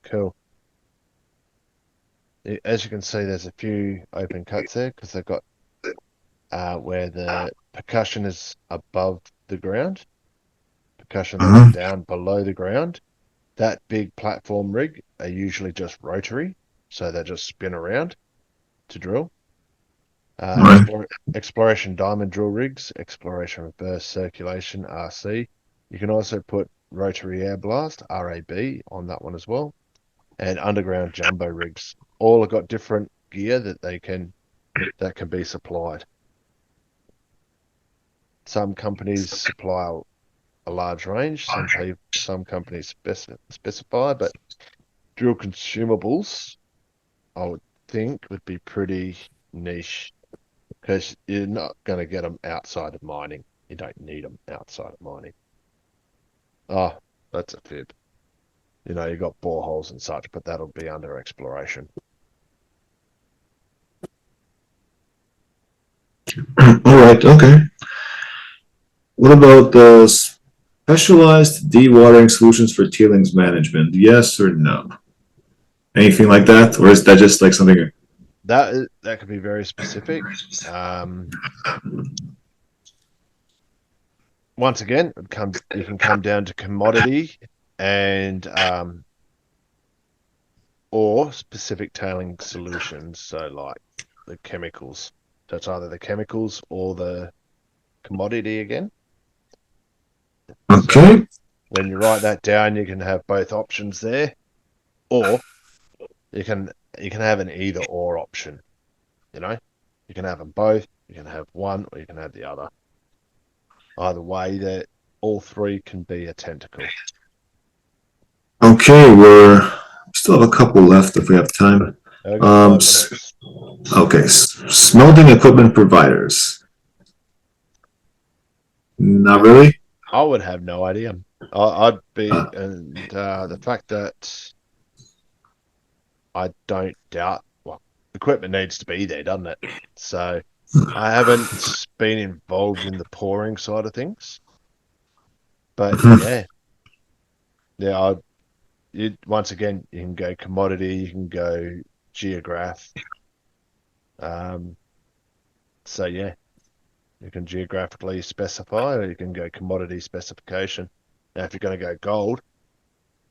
cool. As you can see, there's a few open cuts there because they've got where the percussion is above the ground, percussion that's Mhm. down below the ground. That big platform rig are usually just rotary, so they just spin around to drill. All right. Exploration diamond drill rigs, exploration reverse circulation (RC). You can also put rotary air blast (RAB) on that one as well, and underground jumbo rigs. All have got different gear that can be supplied. Some companies supply a large range. Some companies specify, but drill consumables, I would think, would be pretty niche because you're not going to get them outside of mining. You don't need them outside of mining. Oh, that's a fib. You know, you got boreholes and such, but that'll be under exploration. All right. Okay. What about the specialized dewatering solutions for tailings management? Yes or no? Anything like that, or is that just like something? That could be very specific. Um, Once again, you can come down to commodity and or specific tailing solutions. So like the chemicals. So it's either the chemicals or the commodity again. So Okay. when you write that down, you can have both options there, or you can you can have an either or option. You know, you can have them both. You can have one, or you can have the other. Either way, that all three can be a tentacle. Okay. We're still have a couple left if we have time. I got Um. 5 minutes. Okay. Smelting equipment providers. Not really. I would have no idea. I'd be, and the fact that I don't doubt, well, equipment needs to be there, doesn't it? So I haven't been involved in the pouring side of things, but Mhm. yeah, yeah. Once again, you can go commodity, you can go geograph. Um, so yeah, you can geographically specify, or you can go commodity specification. Now, if you're going to go gold,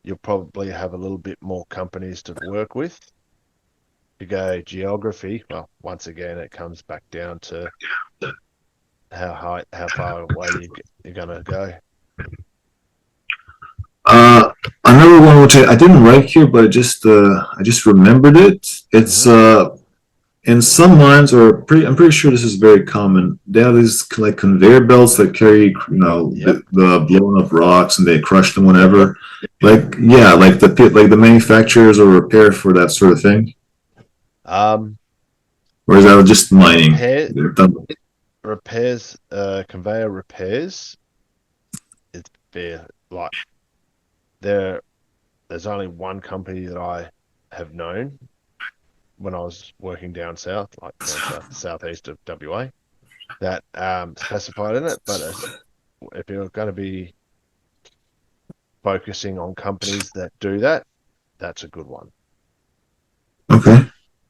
you'll probably have a little bit more companies to work with you go geography, well, once again, it comes back down to how far away you're gonna go. Uh, Another one which I didn't write here, but I just remembered it. It's Hmm. in some mines, I'm pretty sure this is very common. They have these like conveyor belts that carry, Yep. the blown up rocks and they crush them whenever. Like yeah, like the pit, like the manufacturers or repair for that sort of thing. Um, Or is that just mining? repair They're done. repairs, conveyor repairs. It's fair. Like there, there's only one company that I have known when I was working down south, like down south, southeast of WA, that specified in it. But if you're going to be focusing on companies that do that, that's a good one, Okay.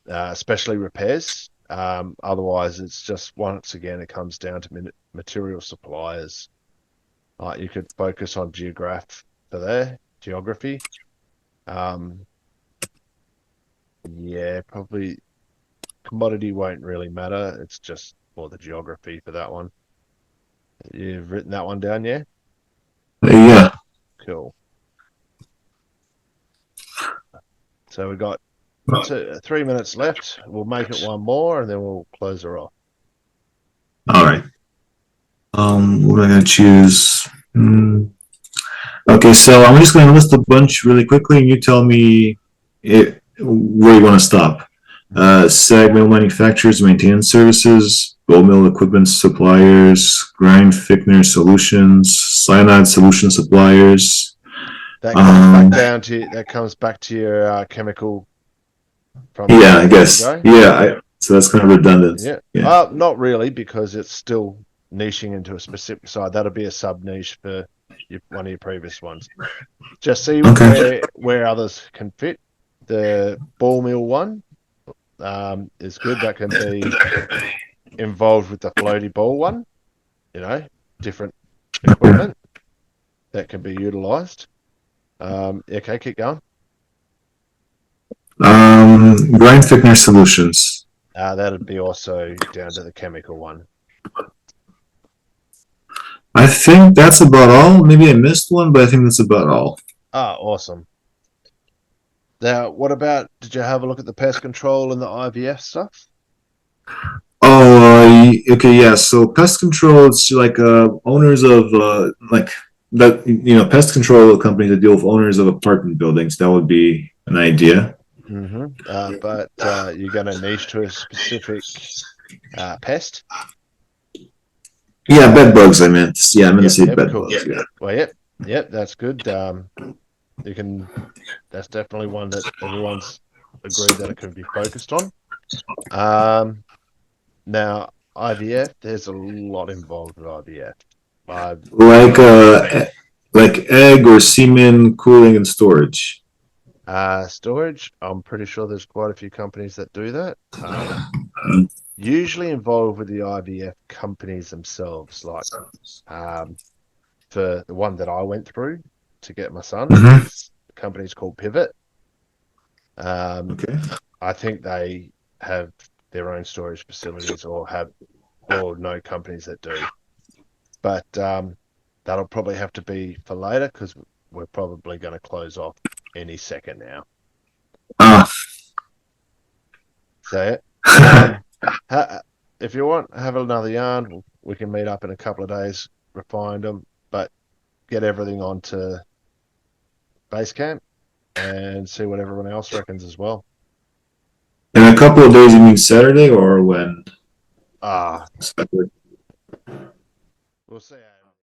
especially repairs. Otherwise, it's just once again it comes down to material suppliers. Like you could focus on geography. Um, yeah, probably commodity won't really matter. It's just more the geography for that one. You've written that one down, yeah? Yeah. Cool. So we got 3 minutes left. We'll make it one more and then we'll close her off. All right. What am I gonna choose? Okay, so I'm just gonna list a bunch really quickly, and you tell me where you want to stop. Mhm. Sag mill manufacturers, maintenance services, gold mill equipment suppliers, grind thickener solutions, cyanide solution suppliers. Um, That comes back to your chemical from a yeah, couple I of years guess. ago. So that's kind of redundant. Yeah. Yeah. Not really because it's still niching into a specific side. That'll be a sub niche for one of your previous ones. Just see Okay. where others can fit. The ball mill one is good. That can be involved with the floaty ball one. You know, different equipment that can be utilized. Okay, keep going. Grind thickener solutions. That'd be also down to the chemical one. I think that's about all. Maybe I missed one, but I think that's about all. Ah, awesome. Now, what about? Did you have a look at the pest control and the IVF stuff? Oh, okay, yeah. So pest control, it's like owners of like that. Pest control companies that deal with owners of apartment buildings. That would be an idea. Mm-hmm. But you're going to niche to a specific pest. Yeah, bed bugs. I meant. Yeah, I meant to Yep, say yep, bed cool. bugs. Yeah. Well, yep, that's good. You can. That's definitely one that everyone's agreed that it can be focused on. Um, Now IVF, there's a lot involved with IVF. Like Know like egg or semen cooling and storage. storage. I'm pretty sure there's quite a few companies that do that. Usually involved with the IVF companies themselves. Like um, for the one that I went through to get my son Mm-hmm. is the company's called Pivot. Um, Okay. I think they have their own storage facilities or know companies that do. But that'll probably have to be for later because we're probably going to close off any second now. Ah. So, ha if you want, have another yarn. We can meet up in a couple of days, refine them, but get everything onto base camp and see what everyone else reckons as well. In a couple of days, you mean Saturday or when? Ah, Exactly. we'll see.